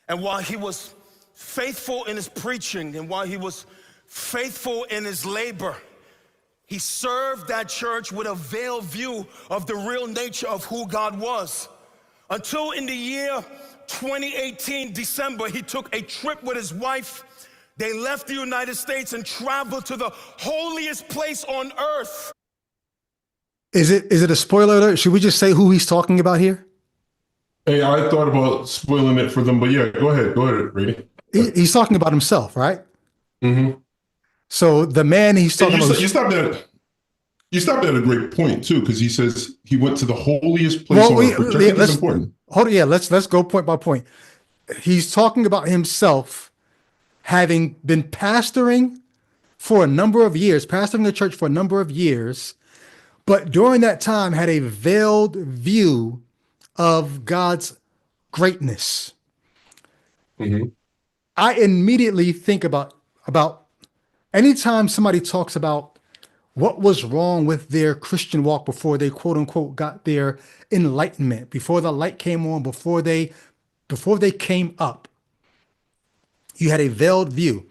And while he was faithful in his preaching and while he was faithful in his labor, he served that church with a veiled view of the real nature of who God was. Until in the year 2018, December, he took a trip with his wife. They left the United States and traveled to the holiest place on earth. Is it a spoiler alert? Should we just say who he's talking about here? Hey, I thought about spoiling it for them, but yeah, go ahead. Go ahead, Brady. He's talking about himself, right? Mm-hmm. So the man he's And talking about. you stopped at a great point too, because he says he went to the holiest place Well, on earth, which I think is important. hold on. Yeah, let's go point by point. He's talking about himself having been pastoring for a number of years, pastoring the church for a number of years, but during that time had a veiled view of God's greatness. Mm-hmm. I immediately think about anytime somebody talks about what was wrong with their Christian walk before they quote unquote got their enlightenment, before the light came on, before they came up. You had a veiled view.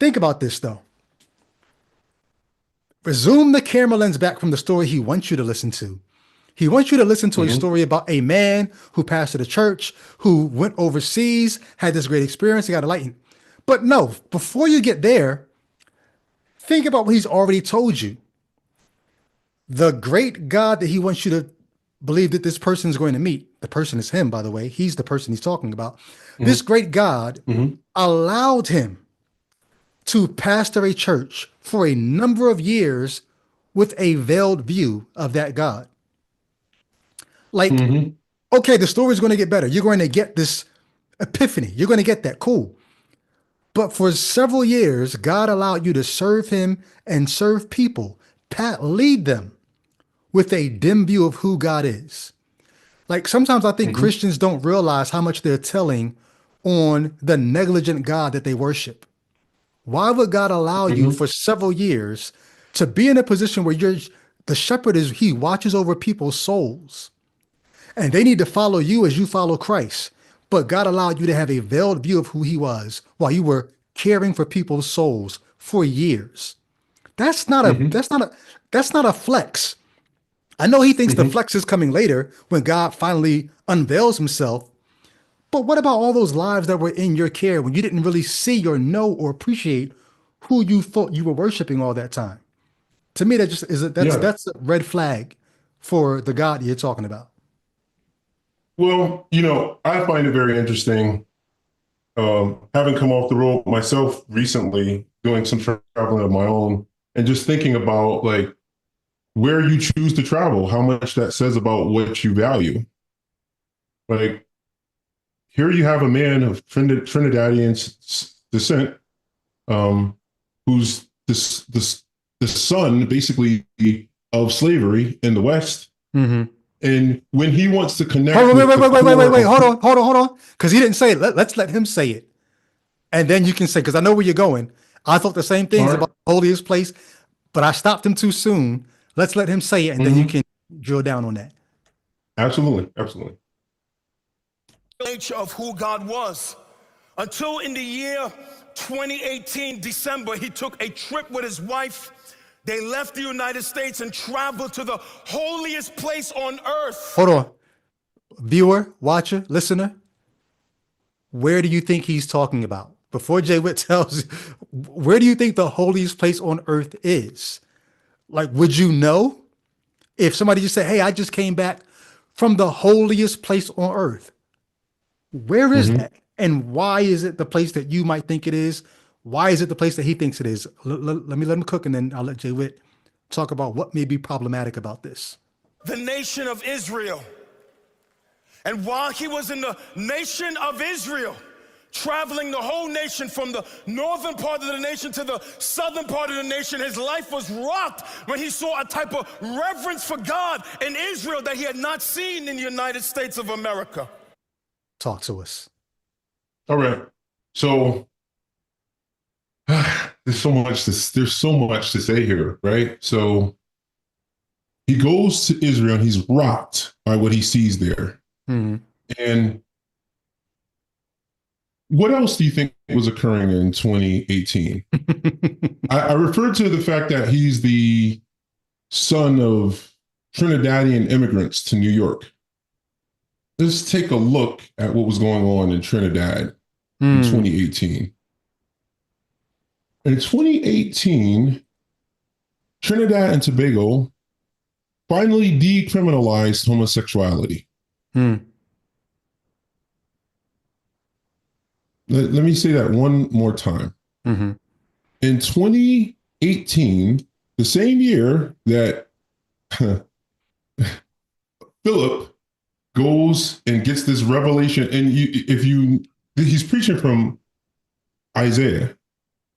Think about this though. Resume the camera lens back from the story he wants you to listen to. He wants you to listen to a Mm-hmm. story about a man who pastored a church, who went overseas, had this great experience, he got enlightened. But no, before you get there, Think about what he's already told you. The great God that he wants you to believe that this person is going to meet, the person is him, by the way. He's the person he's talking about. This Mm-hmm. great God Mm-hmm. allowed him to pastor a church for a number of years with a veiled view of that God. Like, Mm-hmm. okay, the story's going to get better. You're going to get this epiphany. You're going to get that. Cool. But for several years, God allowed you to serve him and serve people, lead them with a dim view of who God is. Like sometimes I think Mm-hmm. Christians don't realize how much they're telling on the negligent God that they worship. Why would God allow you Mm-hmm. for several years to be in a position where the shepherd is, he watches over people's souls and they need to follow you as you follow Christ. But God allowed you to have a veiled view of who he was while you were caring for people's souls for years. That's not a Mm-hmm. that's not a that's not a flex. I know he thinks the Mm-hmm. flex is coming later when God finally unveils himself. But what about all those lives that were in your care when you didn't really see or know or appreciate who you thought you were worshiping all that time? To me, that just is Yeah. that's a red flag for the God you're talking about. Well, I find it very interesting. Having come off the road myself recently, doing some traveling of my own, and just thinking about like where you choose to travel, how much that says about what you value. Like here you have a man of Trinidadian descent, um, who's the son basically of slavery in the West. Mm-hmm. And when he wants to connect Hold on, with the core wait. of Hold on. Because he didn't say it. Let's let him say it. And then you can say, because I know where you're going. I thought the same all things right, about the holiest place, but I stopped him too soon. Let's let him say it, and then you mm-hmm, can drill down on that. absolutely, absolutely. Nature of who God was. Until in the year 2018, December, he took a trip with his wife. They left the United States and traveled to the holiest place on earth. Hold on. Viewer, watcher, listener, where do you think he's talking about? Before Jay Witt tells you, where do you think the holiest place on earth is? Like, would you know if somebody just said, hey, I just came back from the holiest place on earth? Where is Mm-hmm. that? And why is it the place that you might think it is? Why is it the place that he thinks it is? Let me let him cook, and then I'll let Jay Witt talk about what may be problematic about this. The nation of Israel. And while he was in the nation of Israel, traveling the whole nation from the northern part of the nation to the southern part of the nation, his life was rocked when he saw a type of reverence for God in Israel that he had not seen in the United States of America. Talk to us. All right. So there's so much to say here, right? So he goes to Israel and he's rocked by what he sees there. Mm-hmm. And what else do you think was occurring in 2018? I referred to the fact that he's the son of Trinidadian immigrants to New York. Let's take a look at what was going on in Trinidad in 2018. In 2018, Trinidad and Tobago finally decriminalized homosexuality. Let me say that one more time. Mm-hmm. In 2018, the same year that Philip goes and gets this revelation, and he's preaching from Isaiah.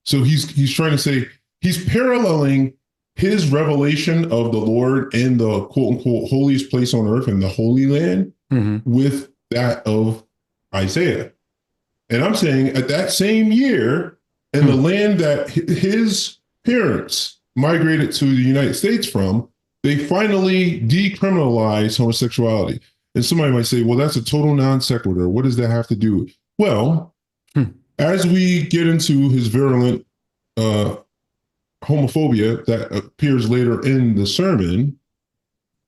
So he's trying to say, he's paralleling his revelation of the Lord in the quote unquote holiest place on earth in the Holy Land with that of Isaiah. And I'm saying at that same year, in the land that his parents migrated to the United States from, they finally decriminalized homosexuality. And somebody might say, well, that's a total non sequitur. What does that have to do? Well, as we get into his virulent homophobia that appears later in the sermon,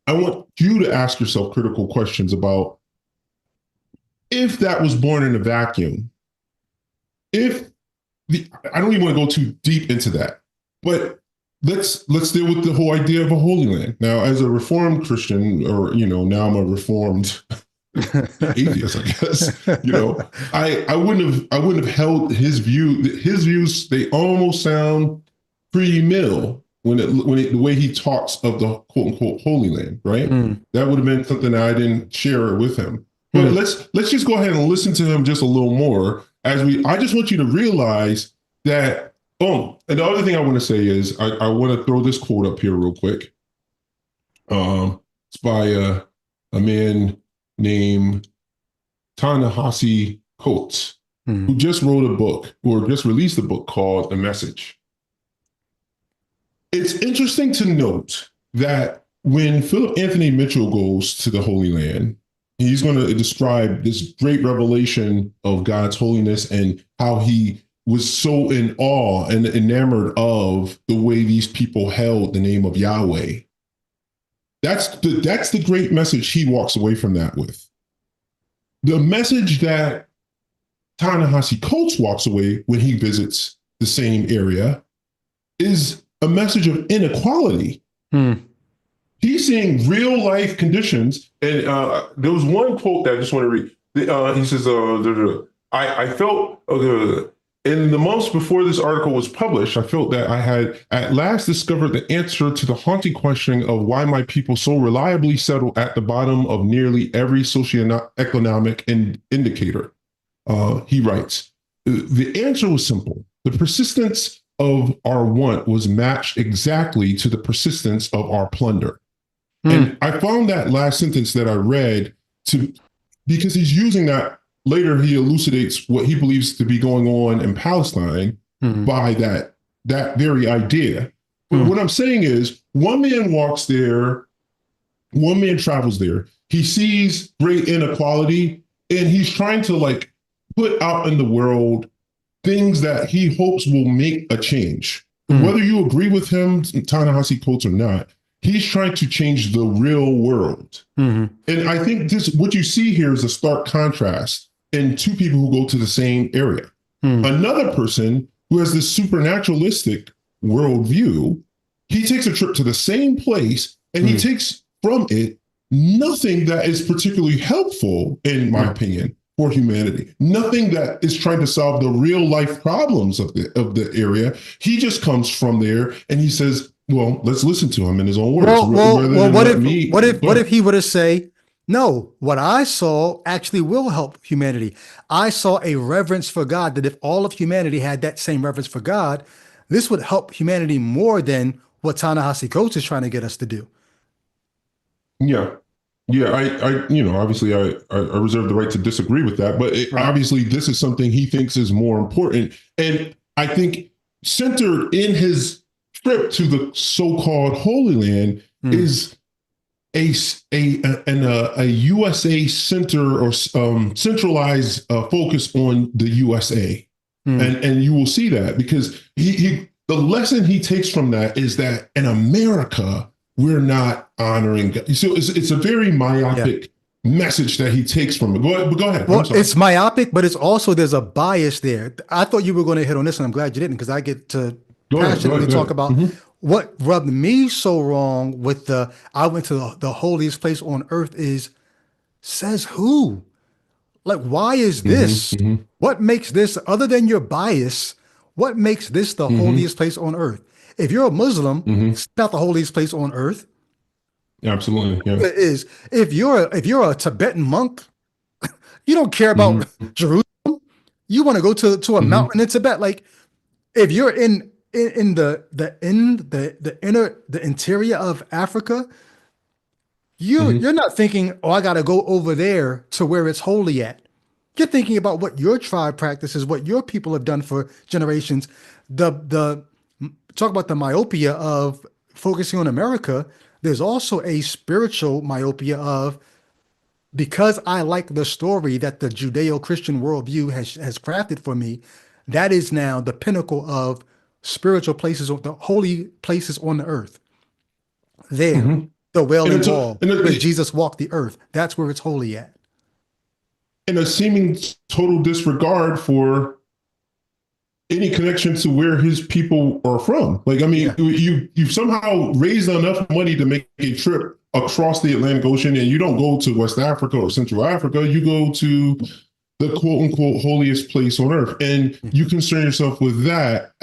I want you to ask yourself critical questions about if that was born in a vacuum. I don't even want to go too deep into that, But let's deal with the whole idea of a Holy Land. Now, as a Reformed Christian, or now I'm a Reformed atheist, I guess. I wouldn't have held his view. His views, they almost sound pre-mill the way he talks of the quote unquote Holy Land, right? Mm. That would have been something I didn't share with him. But Mm. let's just go ahead and listen to him just a little more as I just want you to realize that. Oh, and the other thing I want to say is I want to throw this quote up here real quick. It's by a man named Ta-Nehisi Coates, who just wrote a book or just released a book called The Message. It's interesting to note that when Philip Anthony Mitchell goes to the Holy Land, he's going to describe this great revelation of God's holiness and how he was so in awe and enamored of the way these people held the name of Yahweh. That's the great message he walks away from that with. The message that Ta-Nehisi Coates walks away when he visits the same area is a message of inequality. He's seeing real life conditions. And there was one quote that I just want to read. He says, I felt in the months before this article was published, I felt that I had at last discovered the answer to the haunting question of why my people so reliably settle at the bottom of nearly every socioeconomic indicator. He writes, the answer was simple. The persistence of our want was matched exactly to the persistence of our plunder. And I found that last sentence that I read because he's using that. Later, he elucidates what he believes to be going on in Palestine by that very idea. But what I'm saying is, one man walks there, one man travels there. He sees great inequality, and he's trying to put out in the world things that he hopes will make a change. Whether you agree with him, Ta-Nehisi Coates, or not, he's trying to change the real world. And I think what you see here is a stark contrast in two people who go to the same area. Another person who has this supernaturalistic worldview, he takes a trip to the same place and he takes from it nothing that is particularly helpful, in my opinion, for humanity. Nothing that is trying to solve the real life problems of the area. He just comes from there and he says, well, let's listen to him in his own words. What if he were to say, no, what I saw actually will help humanity. I saw a reverence for God, that if all of humanity had that same reverence for God, this would help humanity more than what Ta-Nehisi Coates is trying to get us to do. Yeah. Obviously I reserve the right to disagree with that, but obviously this is something he thinks is more important. And I think centered in his trip to the so-called Holy Land is a USA center or centralized focus on the USA. And you will see that because the lesson he takes from that is that in America, we're not honoring God. So it's a very myopic message that he takes from it. Go ahead. Well, it's myopic, but it's also, there's a bias there. I thought you were going to hit on this, and I'm glad you didn't, because I get to passionately talk about what rubbed me so wrong with I went to the holiest place on earth is, says who? Like, why is this? What makes this, other than your bias, what makes this the holiest place on earth? If you're a Muslim, it's not the holiest place on earth. Absolutely. Yeah. It is. If you're a Tibetan monk, you don't care about Jerusalem. You want to go to a mountain in Tibet. Like, if you're in the interior of Africa, you're not thinking, oh, I got to go over there to where it's holy at. You're thinking about what your tribe practices, what your people have done for generations. Talk about the myopia of focusing on America. There's also a spiritual myopia of, because I like the story that the Judeo-Christian worldview has crafted for me, that is now the pinnacle of spiritual places, the holy places on the earth. There, the Wailing Wall, where Jesus walked the earth, that's where it's holy at. In a seeming total disregard for any connection to where his people are from. Like, I mean, you've somehow raised enough money to make a trip across the Atlantic Ocean, and you don't go to West Africa or Central Africa. You go to the quote unquote holiest place on earth, and you concern yourself with that.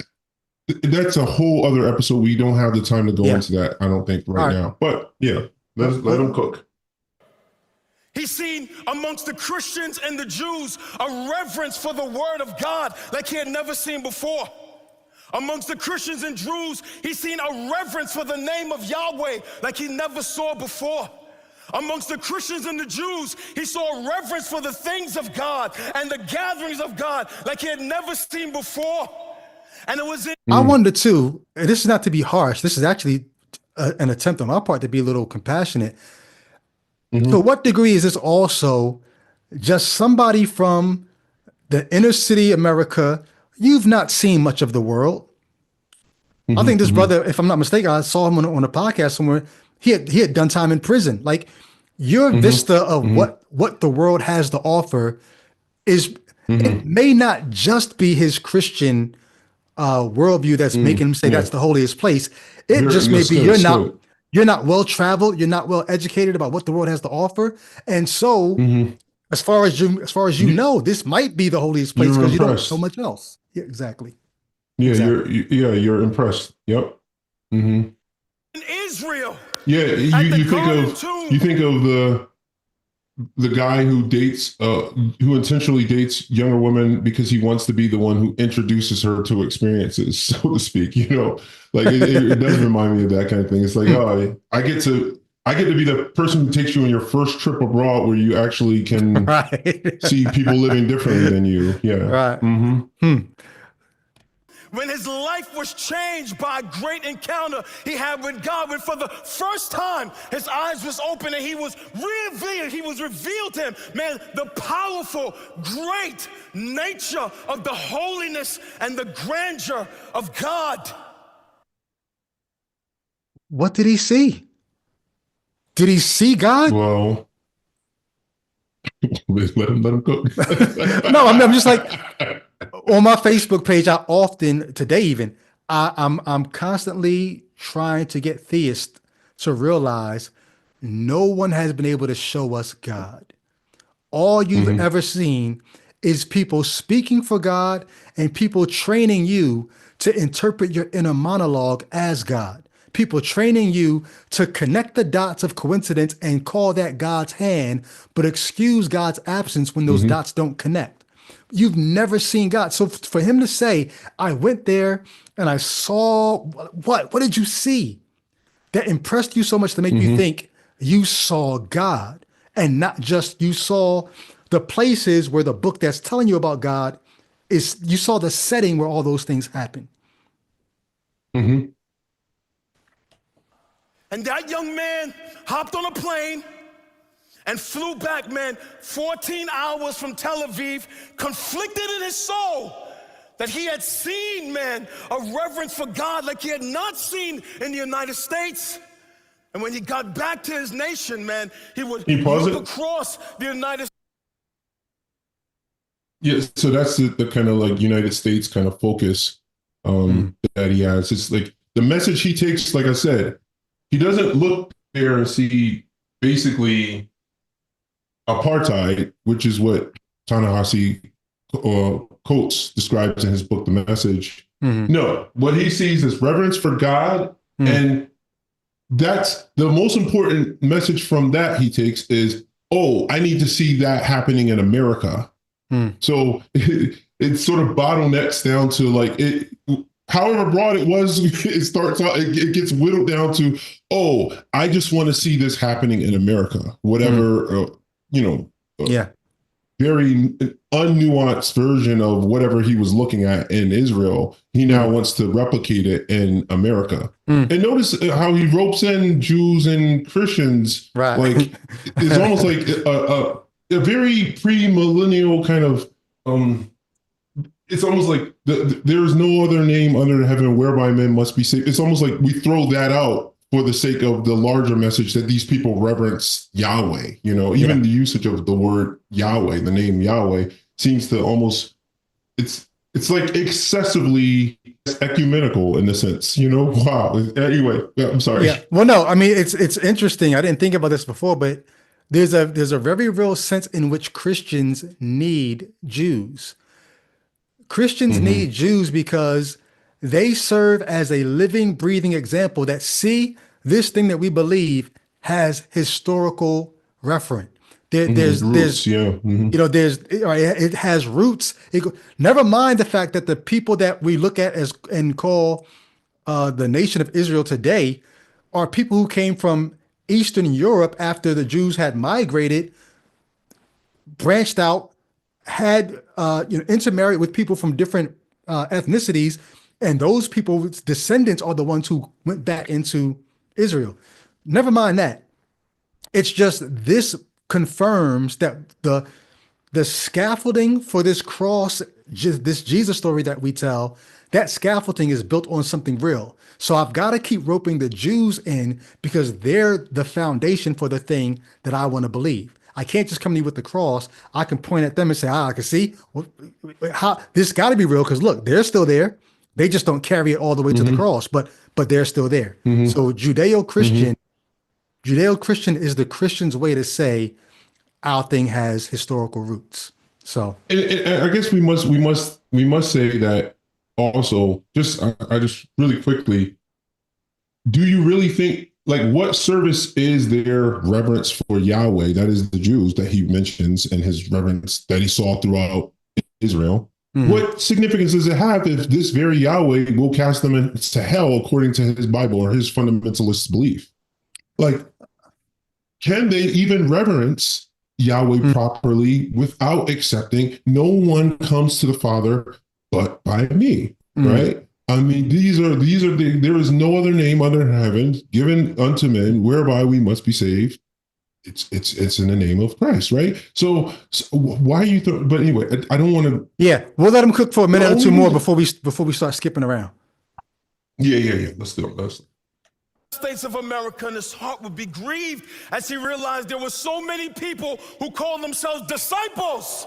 That's a whole other episode. We don't have the time to go into that, I don't think, right now. But yeah, let him cook. He's seen amongst the Christians and the Jews a reverence for the word of God like he had never seen before. Amongst the Christians and Jews, he's seen a reverence for the name of Yahweh like he never saw before. Amongst the Christians and the Jews, he saw a reverence for the things of God and the gatherings of God like he had never seen before. And it was in— I wonder too, and this is not to be harsh, this is actually an attempt on my part to be a little compassionate. To what degree is this also just somebody from the inner city America? You've not seen much of the world. I think this brother, if I'm not mistaken, I saw him on a podcast somewhere. He had done time in prison. Like, your vista of what the world has to offer is, it may not just be his Christian worldview that's making him say that's the holiest place. It just may be you're not well traveled, you're not well educated about what the world has to offer, and so as far as you know, this might be the holiest place because you don't know so much else. Yeah, exactly. Yeah, exactly. You're impressed. Yep. In Israel. Yeah, you think of the guy who dates who intentionally dates younger women because he wants to be the one who introduces her to experiences, so to speak. You know, like it does remind me of that kind of thing. It's like, oh, I get to be the person who takes you on your first trip abroad where you actually can see people living differently than you. Yeah. Right. When his life was changed by a great encounter he had with God, when for the first time his eyes was open and he was revealed to him, man, the powerful, great nature of the holiness and the grandeur of God. What did he see? Did he see God? Well, let him cook. No, I'm just like, on my Facebook page, I often, today even, I'm constantly trying to get theists to realize no one has been able to show us God. All you've ever seen is people speaking for God and people training you to interpret your inner monologue as God. People training you to connect the dots of coincidence and call that God's hand, but excuse God's absence when those dots don't connect. You've never seen God. So for him to say, I went there and I saw what did you see that impressed you so much to make you think you saw God, and not just you saw the places where the book that's telling you about God is, you saw the setting where all those things happen. And that young man hopped on a plane and flew back, man, 14 hours from Tel Aviv, conflicted in his soul that he had seen, man, a reverence for God like he had not seen in the United States. And when he got back to his nation, man, he would look across the United States. Yeah, so that's the kind of like United States kind of focus that he has. It's like the message he takes, like I said, he doesn't look there and see basically apartheid, which is what Ta-Nehisi Coates describes in his book, The Message. No, what he sees is reverence for God. And that's the most important message from that he takes is, oh, I need to see that happening in America. So it sort of bottlenecks down to like it. However broad it was, it starts out, it gets whittled down to, oh, I just want to see this happening in America, whatever, very unnuanced version of whatever he was looking at in Israel. He now wants to replicate it in America. And notice how he ropes in Jews and Christians. Right. Like, it's almost like a very pre-millennial kind of, it's almost like there is no other name under heaven whereby men must be saved. It's almost like we throw that out for the sake of the larger message that these people reverence Yahweh. You know, even the usage of the word Yahweh, the name Yahweh, seems to almost, it's it's like excessively ecumenical in a sense, you know? Wow. Anyway, yeah, I'm sorry. Yeah. Well, no, I mean it's interesting. I didn't think about this before, but there's a very real sense in which Christians need Jews. Christians Hmm. need Jews because they serve as a living, breathing example that see this thing that we believe has historical referent. There, Hmm. there's Roots, yeah. Hmm. it has roots. Never mind the fact that the people that we look at as and call the nation of Israel today are people who came from Eastern Europe after the Jews had migrated, branched out, had intermarried with people from different ethnicities, and those people's descendants are the ones who went back into Israel. Never mind that. It's just this confirms that the scaffolding for this cross, this Jesus story that we tell, that scaffolding is built on something real. So I've got to keep roping the Jews in because they're the foundation for the thing that I want to believe. I can't just come to you with the cross. I can point at them and say, I can see how this got to be real because look, they're still there. They just don't carry it all the way to the Hmm. cross, but they're still there. Hmm. So Hmm. Judeo-Christian is the Christian's way to say our thing has historical roots. So And I guess we must say that also. I just really quickly. Do you really think like what service is their reverence for Yahweh? That is the Jews that he mentions in his reverence that he saw throughout Israel. mhm. What significance does it have if this very Yahweh will cast them into hell according to his Bible or his fundamentalist belief? Like, can they even reverence Yahweh Mm, properly without accepting no one comes to the Father but by me? mm. Right? I mean, there is no other name under heaven given unto men whereby we must be saved. It's in the name of Christ, right? So why are you? But anyway, I don't want to. Yeah, we'll let them cook for a The minute or two only more reason. before we start skipping around. Yeah. Let's do it. States of America, and his heart would be grieved as he realized there were so many people who called themselves disciples,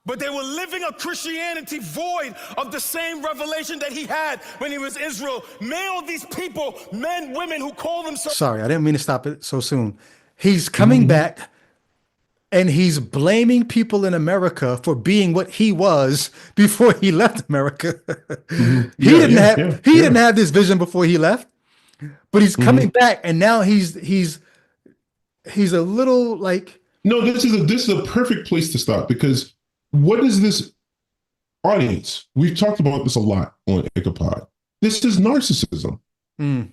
but they were living a Christianity void of the same revelation that he had when he was Israel. May all these people, men, women who call themselves. Sorry, I didn't mean to stop it so soon. He's coming Mm-hmm. back and he's blaming people in America for being what he was before he left America. Mm-hmm. he Yeah, didn't yeah, have yeah, he yeah. didn't have this vision before he left, but he's coming Mm-hmm. back and now he's a little like No, this is a perfect place to stop because what is this audience? We've talked about this a lot on Icopod. This is narcissism. mm,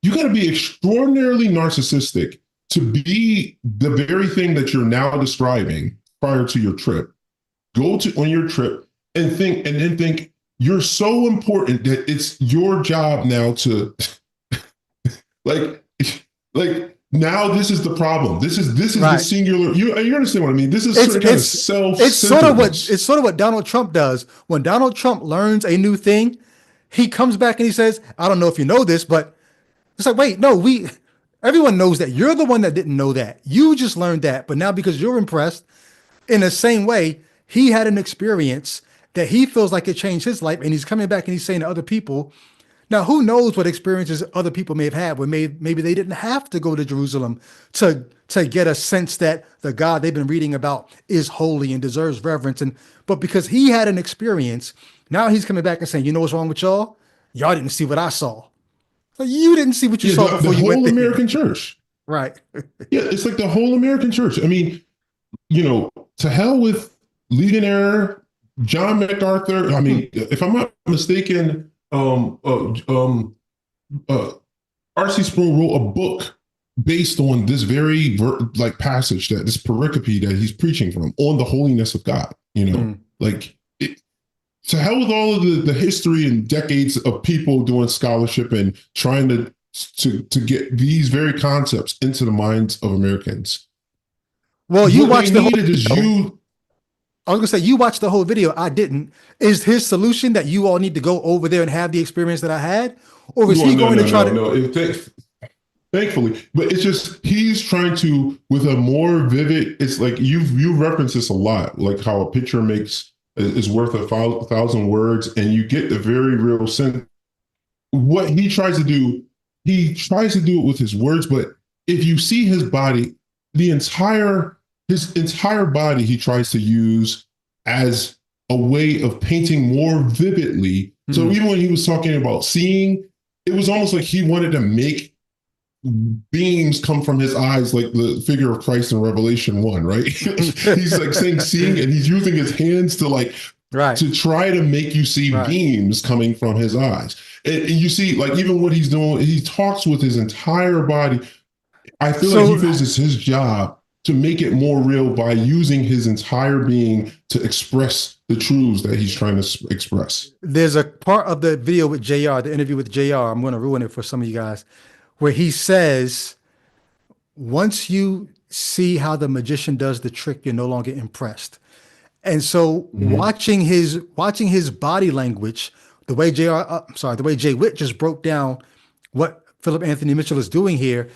You got to be extraordinarily narcissistic to be the very thing that you're now describing prior to your trip. Go to on your trip and then think you're so important that it's your job now to like like now this is the problem. This is the right. singular. You understand what I mean? This is It's certain kind of it's it's sort of what self-centeredness. it's sort of what Donald Trump does. When Donald Trump learns a new thing, he comes back and he says, "I don't know if you know this, but it's like, wait, no, everyone knows that. You're the one that didn't know that. You just learned that, but now because you're impressed, in the same way, he had an experience that he feels like it changed his life, and he's coming back and he's saying to other people, now, who knows what experiences other people may have had where maybe they didn't have to go to Jerusalem to get a sense that the God they've been reading about is holy and deserves reverence. But because he had an experience, now he's coming back and saying, you know what's wrong with y'all? Y'all didn't see what I saw. So you didn't see what you Yeah, saw the before you went whole there. American church. Right. Yeah, it's like the whole American church. I mean, to hell with Legionnaire, John MacArthur. I Hmm. mean, if I'm not mistaken, uh, R.C. Sproul wrote a book based on this very like passage that this pericope that he's preaching from on the holiness of God. Hmm. Like to hell with all of the history and decades of people doing scholarship and trying to get these very concepts into the minds of Americans. Well, you What they watched the whole needed is video. you. I was gonna say you watched the whole video. I didn't. Is his solution that you all need to go over there and have the experience that I had, or is Well, he no, going to no, try no, to? no. Thankfully, but it's just he's trying to with a more vivid. It's like you've referenced this a lot, like how a picture makes is worth 1,000 words, and you get the very real sense. What he tries to do it with his words, but if you see his body, his entire body he tries to use as a way of painting more vividly. So even when he was talking about seeing, it was almost like he wanted to make beams come from his eyes, like the figure of Christ in Revelation 1, right? He's like saying seeing, and he's using his hands to like to try to make you see beams coming from his eyes. And you see, like, even what he's doing, he talks with his entire body. I feel like he feels it's his job to make it more real by using his entire being to express the truths that he's trying to express. There's a part of the video with JR, the interview with JR, I'm going to ruin it for some of you guys, where he says, once you see how the magician does the trick, you're no longer impressed. And so watching his body language, the way the way Jay Witt just broke down what Philip Anthony Mitchell is doing here,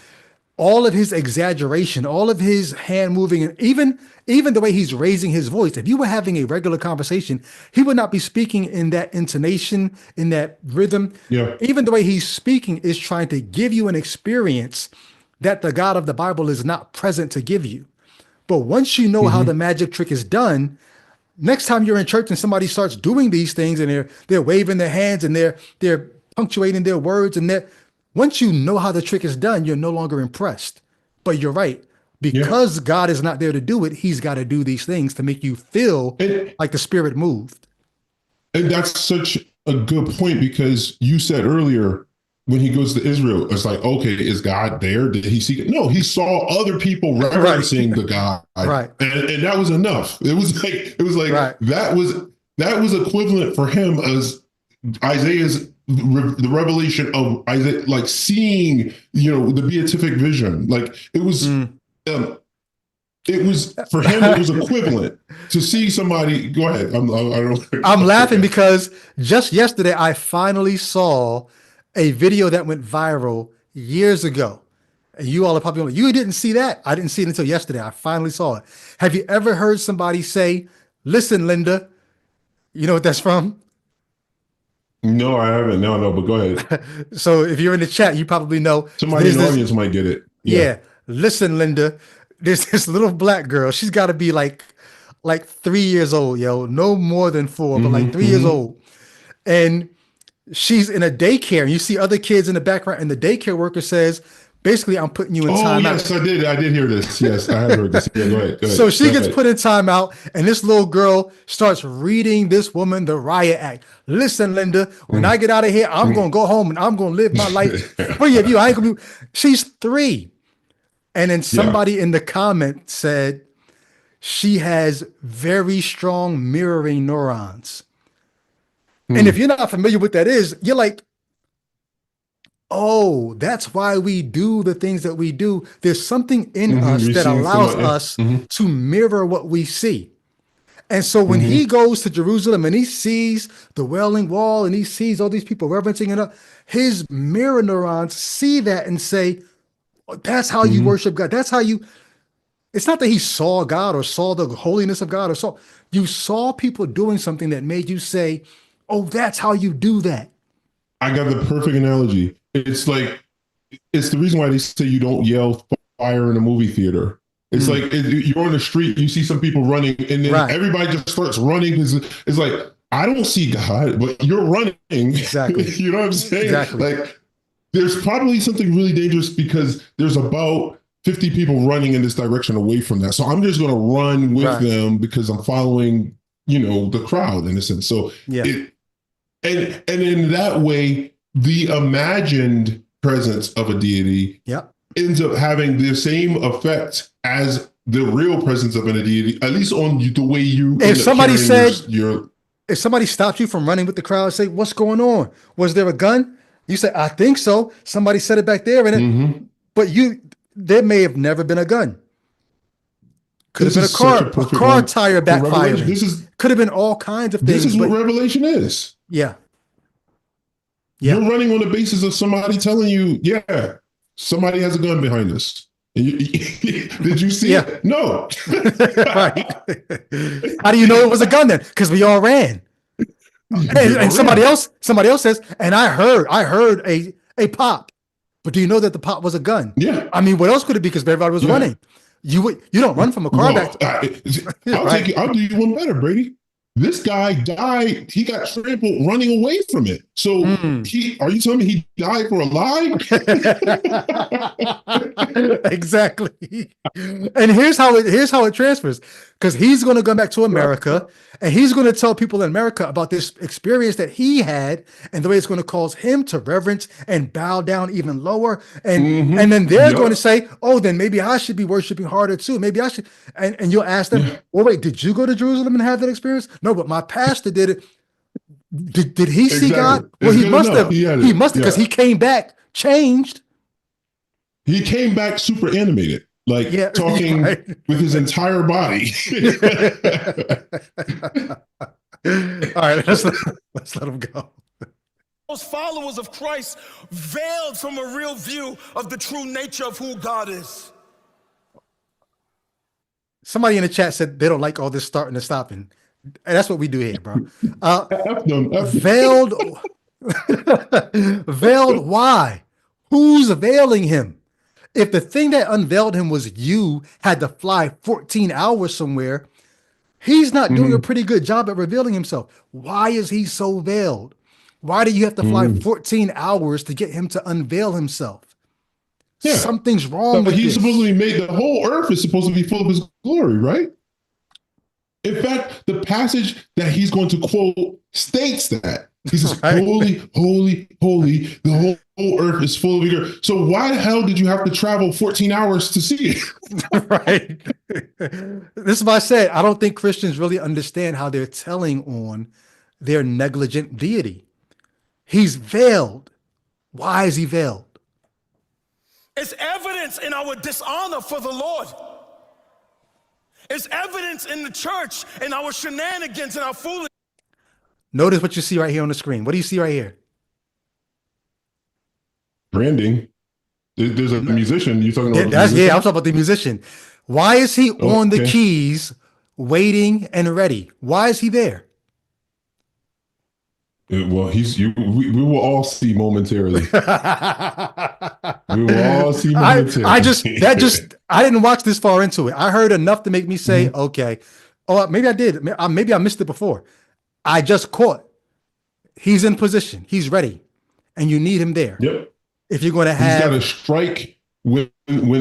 all of his exaggeration, all of his hand moving, and even the way he's raising his voice. If you were having a regular conversation, he would not be speaking in that intonation, in that rhythm. Yeah. Even the way he's speaking is trying to give you an experience that the God of the Bible is not present to give you. But once you know how the magic trick is done, next time you're in church and somebody starts doing these things and they're waving their hands and they're punctuating their words, and once you know how the trick is done, you're no longer impressed. But you're right. Because God is not there to do it, he's got to do these things to make you feel like the Spirit moved. And that's such a good point, because you said earlier, when he goes to Israel, it's like, okay, is God there? Did he see it? No, he saw other people referencing the God. Right. And that was enough. It was like that was equivalent for him as Isaiah's the revelation of Isaiah, like seeing, the beatific vision. Like it was for him, it was equivalent to see somebody. Go ahead. I'm laughing because just yesterday I finally saw a video that went viral years ago. And you all are probably like, you didn't see that. I didn't see it until yesterday. I finally saw it. Have you ever heard somebody say, "Listen, Linda"? You know what that's from? No, I haven't. No, but go ahead. So if you're in the chat, you probably know. Somebody in the audience might get it. Yeah. Listen, Linda. There's this little black girl. She's got to be like 3 years old, yo. No more than 4, but like 3 years old. And she's in a daycare, and you see other kids in the background, and the daycare worker says, basically, I'm putting you in time out. Yes, I did hear this. Yes, I have heard this. Yeah, go ahead. So she gets put in time out, and this little girl starts reading this woman the riot act. Listen, Linda, when I get out of here, I'm going to go home, and I'm going to live my life free of you. I ain't gonna be. She's 3. And then somebody in the comment said, she has very strong mirroring neurons. And if you're not familiar with what that is, you're like, oh, that's why we do the things that we do. There's something in us that allows us to mirror what we see. And so when he goes to Jerusalem and he sees the Wailing Wall and he sees all these people reverencing it, his mirror neurons see that and say, oh, that's how you worship God. That's how you, it's not that he saw God or saw the holiness of God you saw people doing something that made you say, oh, that's how you do that. I got the perfect analogy. It's like, it's the reason why they say you don't yell fire in a movie theater. It's like you're on the street, you see some people running, and then everybody just starts running. It's like, I don't see God, but you're running. Exactly. You know what I'm saying? Exactly. Like, there's probably something really dangerous because there's about 50 people running in this direction away from that. So I'm just going to run with them because I'm following, the crowd in a sense. So and in that way, the imagined presence of a deity ends up having the same effect as the real presence of a deity, at least on the way you. If somebody said, if somebody stopped you from running with the crowd, say, what's going on? Was there a gun? You say, I think so. Somebody said it back there, but there may have never been a gun. Could have been a car tire backfiring. Could have been all kinds of things. This is what Revelation is. Yeah. You're running on the basis of somebody telling you, somebody has a gun behind us. Did you see Yeah. it? No. Right. How do you know it was a gun then? Because we all ran. And somebody else says, and I heard a pop. But do you know that the pop was a gun? Yeah. I mean, what else could it be? Because everybody was running. You don't run from a car Well, I'll do you one better, Brady. This guy died. He got trampled running away from it. So are you telling me he died for a lie? Exactly. And here's how it transfers. Because he's going to go back to America and he's going to tell people in America about this experience that he had and the way it's going to cause him to reverence and bow down even lower. And then they're going to say, oh, then maybe I should be worshiping harder too. Maybe I should. And you'll ask them, well, wait, did you go to Jerusalem and have that experience? No, but my pastor did it. Did he see God? Well, he must have. He must have, because he came back changed. He came back super animated, like talking with his entire body. All right, let's let him go. Those followers of Christ veiled from a real view of the true nature of who God is. Somebody in the chat said they don't like all this starting and stopping. And that's what we do here, bro. Veiled, veiled. Why? Who's veiling him? If the thing that unveiled him was you had to fly 14 hours somewhere, he's not doing a pretty good job at revealing himself. Why is he so veiled? Why do you have to fly 14 hours to get him to unveil himself? Yeah. Something's wrong with he's this. supposedly made the whole earth is supposed to be full of his glory, right? In fact, the passage that he's going to quote states that. He says, holy, holy, holy, the whole earth is full of your glory. So why the hell did you have to travel 14 hours to see it? Right. This is why I said, I don't think Christians really understand how they're telling on their negligent deity. He's veiled. Why is he veiled? It's evidence in our dishonor for the Lord. It's evidence in the church, in our shenanigans, and our foolishness. Notice what you see right here on the screen. What do you see right here? Branding. There's a musician. You talking about? Yeah, I'm talking about the musician. Why is he on the keys, waiting and ready? Why is he there? Well, we will all see momentarily. We will all see momentarily. I didn't watch this far into it. I heard enough to make me say, okay. Oh, maybe I did. Maybe I missed it before. I just caught. He's in position. He's ready. And you need him there. Yep. If you're going to have. He's got to strike when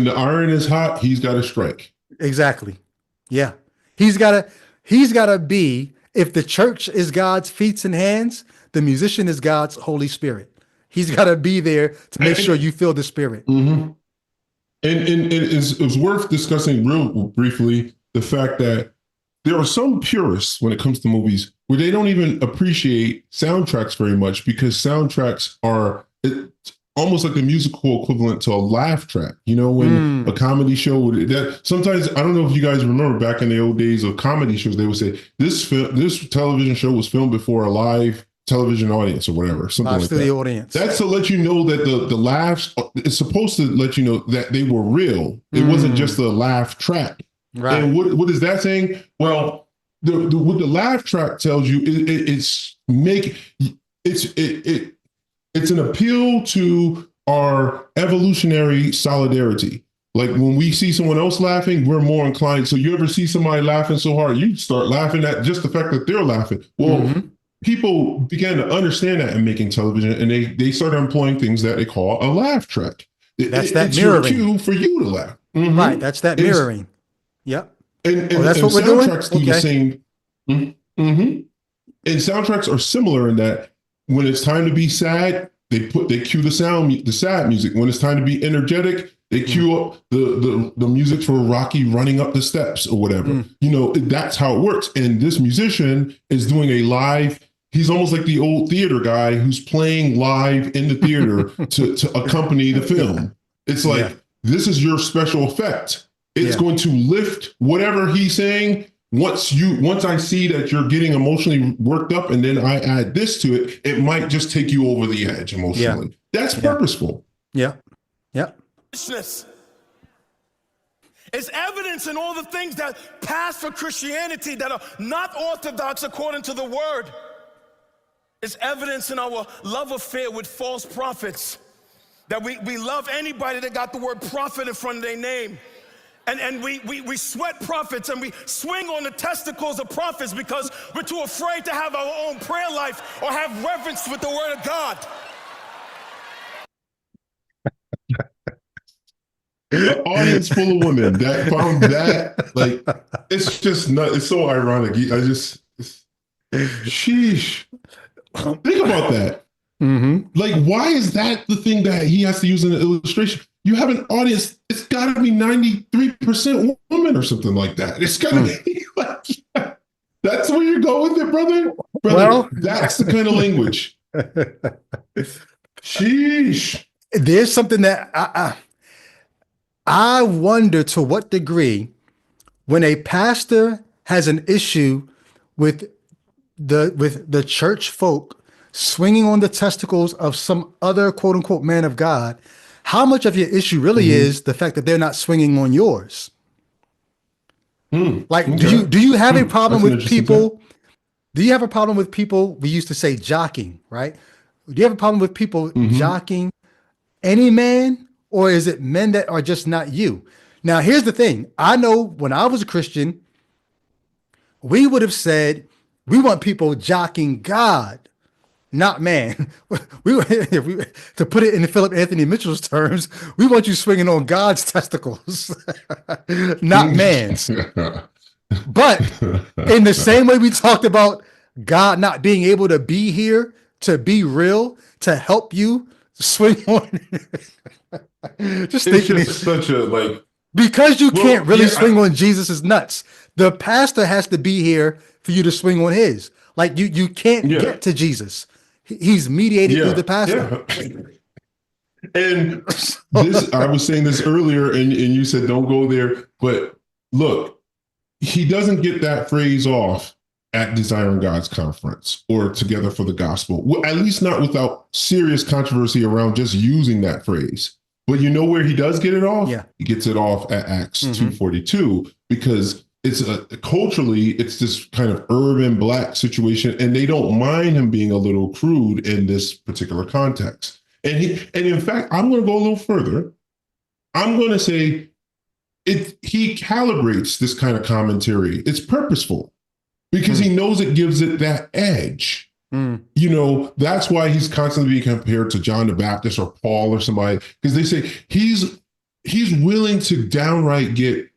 the iron is hot, he's got to strike. Exactly. Yeah. He's got to be, if the church is God's feet and hands, the musician is God's Holy Spirit. He's got to be there to make sure you feel the Spirit. And it's worth discussing real briefly the fact that there are some purists when it comes to movies where they don't even appreciate soundtracks very much, because soundtracks are almost like a musical equivalent to a laugh track. You know, when a comedy show would, that sometimes, I don't know if you guys remember back in the old days of comedy shows, they would say this television show was filmed before a live television audience or whatever, something like that. Audience. That's to let you know that the laughs, it's supposed to let you know that they were real. It wasn't just a laugh track. Right. And what is that saying? Well, what the laugh track tells you, it's an appeal to our evolutionary solidarity. Like when we see someone else laughing, we're more inclined. So you ever see somebody laughing so hard, you start laughing at just the fact that they're laughing. Well, people began to understand that in making television, and they started employing things that they call a laugh track. That's that it's mirroring. Your cue for you to laugh. Right. That's that mirroring. Yep. And that's what we're doing. Soundtracks do the same. And soundtracks are similar in that when it's time to be sad, they cue the sad music. When it's time to be energetic, they cue up the music for Rocky running up the steps or whatever. You know, that's how it works. And this musician is doing a live. He's almost like the old theater guy who's playing live in the theater to accompany the film. It's like, this is your special effect. It's going to lift whatever he's saying. Once I see that you're getting emotionally worked up, and then I add this to it, it might just take you over the edge emotionally. That's purposeful. Yeah. It's evidence in all the things that pass for Christianity that are not orthodox according to the word. It's evidence in our love affair with false prophets, that we love anybody that got the word prophet in front of their name. And we sweat prophets and we swing on the testicles of prophets because we're too afraid to have our own prayer life or have reverence with the word of God. An audience full of women that found that, like, it's just not, it's so ironic. Sheesh. Think about that. Mm-hmm. Like, why is that the thing that he has to use in the illustration? You have an audience, it's got to be 93% women or something like that. It's got to be like, that's where you go with it, brother. Well, that's the kind of language. Sheesh. There's something that I wonder to what degree, when a pastor has an issue with the church folk swinging on the testicles of some other quote unquote man of God, how much of your issue really is the fact that they're not swinging on yours? Like, Okay. do you have a problem That's an with interesting people? Do you have a problem with people? We used to say jocking, right? Do you have a problem with people jocking any man, or is it men that are just not you? Now, here's the thing. I know when I was a Christian, we would have said we want people jocking God, not man. To put it in Philip Anthony Mitchell's terms, we want you swinging on God's testicles, not man's. But in the same way we talked about God not being able to be here, to be real, to help you swing on. Just It's thinking just such a, like, because you can't really yeah, swing on Jesus's nuts. The pastor has to be here for you to swing on his. Like you can't get to Jesus. He's mediated through the pastor. And this, I was saying this earlier, and you said don't go there. But look, he doesn't get that phrase off at Desiring God's conference or Together for the Gospel. Well, at least not without serious controversy around just using that phrase. But you know where he does get it off? Yeah. He gets it off at Acts 2:42, because it's culturally, it's this kind of urban Black situation, and they don't mind him being a little crude in this particular context. And in fact, I'm going to go a little further. I'm going to say he calibrates this kind of commentary. It's purposeful because he knows it gives it that edge. You know, that's why he's constantly being compared to John the Baptist or Paul or somebody, because they say he's willing to downright get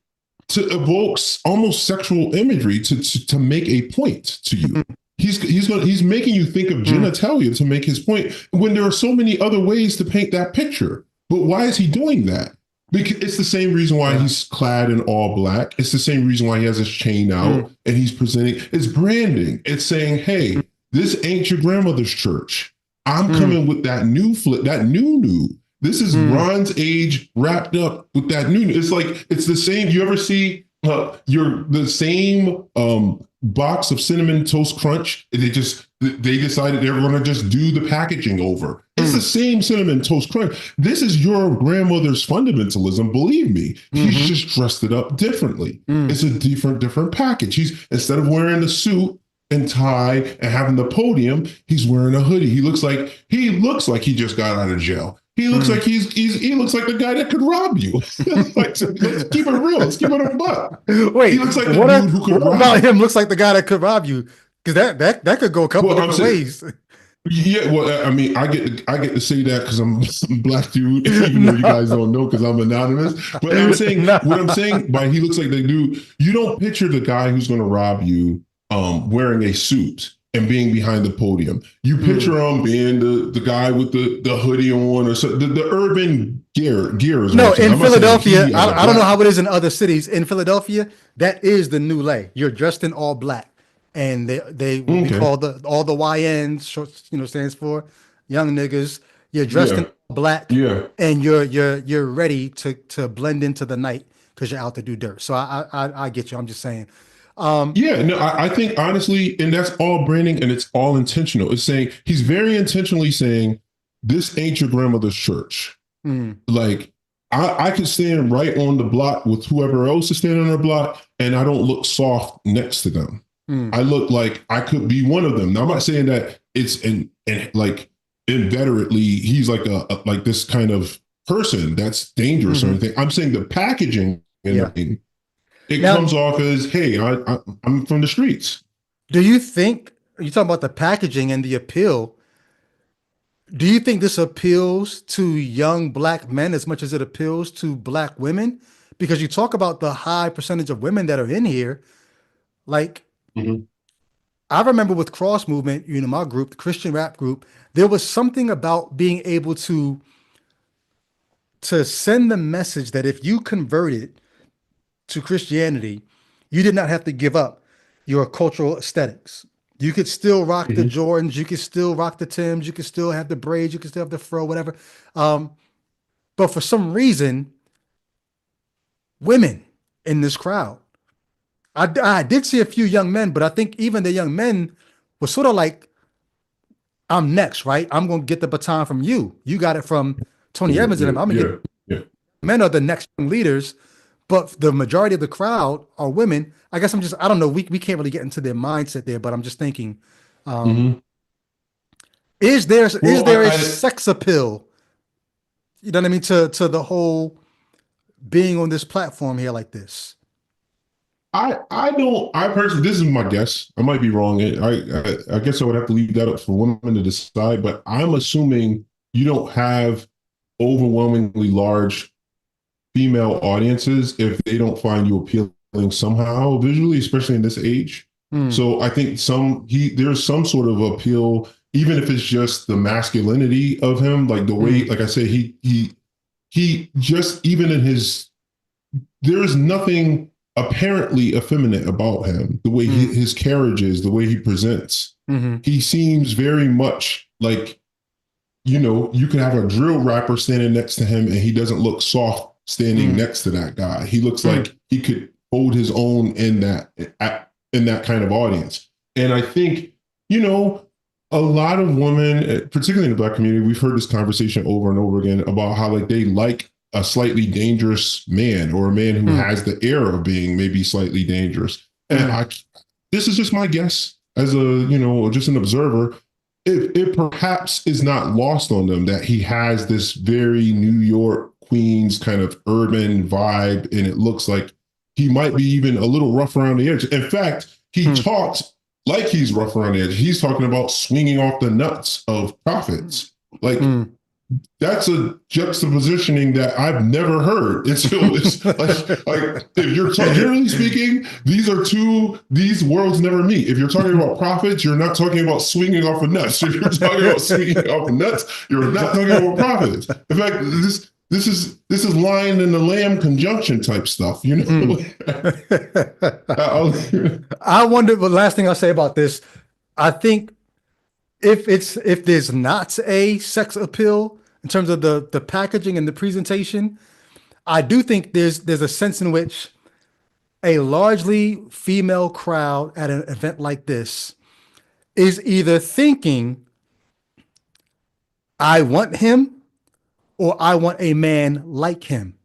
to evoke almost sexual imagery to make a point to you. He's making you think of genitalia to make his point, when there are so many other ways to paint that picture. But why is he doing that? Because it's the same reason why he's clad in all black. It's the same reason why he has his chain out and he's presenting. It's branding. It's saying, hey, this ain't your grandmother's church. I'm coming with that new flip, that new. This is Ron's age wrapped up with that new. It's like, it's the same. You ever see the same box of Cinnamon Toast Crunch? They decided they were going to just do the packaging over. It's the same Cinnamon Toast Crunch. This is your grandmother's fundamentalism. Believe me, he's just dressed it up differently. It's a different package. He's, instead of wearing the suit and tie and having the podium, he's wearing a hoodie. He looks like he just got out of jail. He looks like he looks like the guy that could rob you. Let's keep it real. Let's keep it a buck. Wait, he looks like the what dude who could what rob about you. him looks like the guy that could rob you? Because that could go a couple different ways. Yeah, well, I mean, I get to say that because I'm a Black dude, even though you guys don't know because I'm anonymous. But I'm saying what I'm saying by he looks like the dude. You don't picture the guy who's going to rob you wearing a suit and being behind the podium. You picture him being the guy with the hoodie on, or so, the urban gear is. No, in Philadelphia, I don't know how it is in other cities. In Philadelphia, that is the new lay. You're dressed in all black, and they we call all the YNs, short, stands for young niggas. You're dressed in all black, and you're ready to blend into the night because you're out to do dirt. So I get you. I'm just saying. I think honestly, and that's all branding and it's all intentional. It's saying, he's very intentionally saying, this ain't your grandmother's church. Like, I could stand right on the block with whoever else is standing on the block, and I don't look soft next to them. Mm. I look like I could be one of them. Now, I'm not saying that it's like inveterately he's like like this kind of person that's dangerous or anything. I'm saying the packaging and Yeah. everything, it Now, comes off as, hey, I'm from the streets. do you think you talking about the packaging and the appeal? Do you think this appeals to young black men as much as it appeals to black women? Because you talk about the high percentage of women that are in here. Like, Mhm. I remember with Cross Movement, my group, the Christian rap group, there was something about being able to send the message that if you converted to Christianity, you did not have to give up your cultural aesthetics. You could still rock the Mhm. Jordans, you could still rock the Timbs, you could still have the braids, you could still have the fro, whatever. Um, but for some reason, women in this crowd, I did see a few young men, but I think even the young men were sort of like, I'm next, right? I'm going to get the baton from you. You got it from Tony Yeah, Evans and yeah, them. I'm going to yeah, get yeah. men are the next young leaders, but the majority of the crowd are women. I guess I don't know. We can't really get into their mindset there, but I'm just thinking, Mhm. is Well, there a sex appeal? You know what I mean to the whole being on this platform here like this. I don't. I personally, this is my guess. I might be wrong. I guess I would have to leave that up for women to decide. But I'm assuming you don't have overwhelmingly large female audiences if they don't find you appealing somehow visually, especially in this age. Hmm. So I think there's some sort of appeal, even if it's just the masculinity of him, like the way, Hmm. like I say, he just even in his there's nothing apparently effeminate about him. The way Hmm. his carriage is, the way he presents, Hmm. he seems very much like you could have a drill rapper standing next to him, and he doesn't look soft standing Hmm. next to that guy. He looks Hmm. like he could hold his own in that kind of audience. And I think you know a lot of women, particularly in the Black community, we've heard this conversation over and over again about how like they like a slightly dangerous man or a man who Hmm. has the air of being maybe slightly dangerous. And Hmm. this is just my guess as a just an observer. It perhaps is not lost on them that he has this very New York Queens kind of urban vibe, and it looks like he might be even a little rough around the edge. In fact, he Hmm. talks like he's rough around the edge. He's talking about swinging off the nuts of Hmm. prophets. Like Hmm. that's a juxtapositioning that I've never heard. It's like if you're generally speaking, these worlds never meet. If you're talking about prophets, you're not talking about swinging off of nuts. If you're talking about swinging off of nuts, you're not talking about prophets. In fact, this is lion and the lamb conjunction type stuff. Hmm. I'll- I wonder. The last thing I'll say about this, I think if there's not a sex appeal in terms of the packaging and the presentation, I do think there's a sense in which a largely female crowd at an event like this is either thinking, I want him or I want a man like him.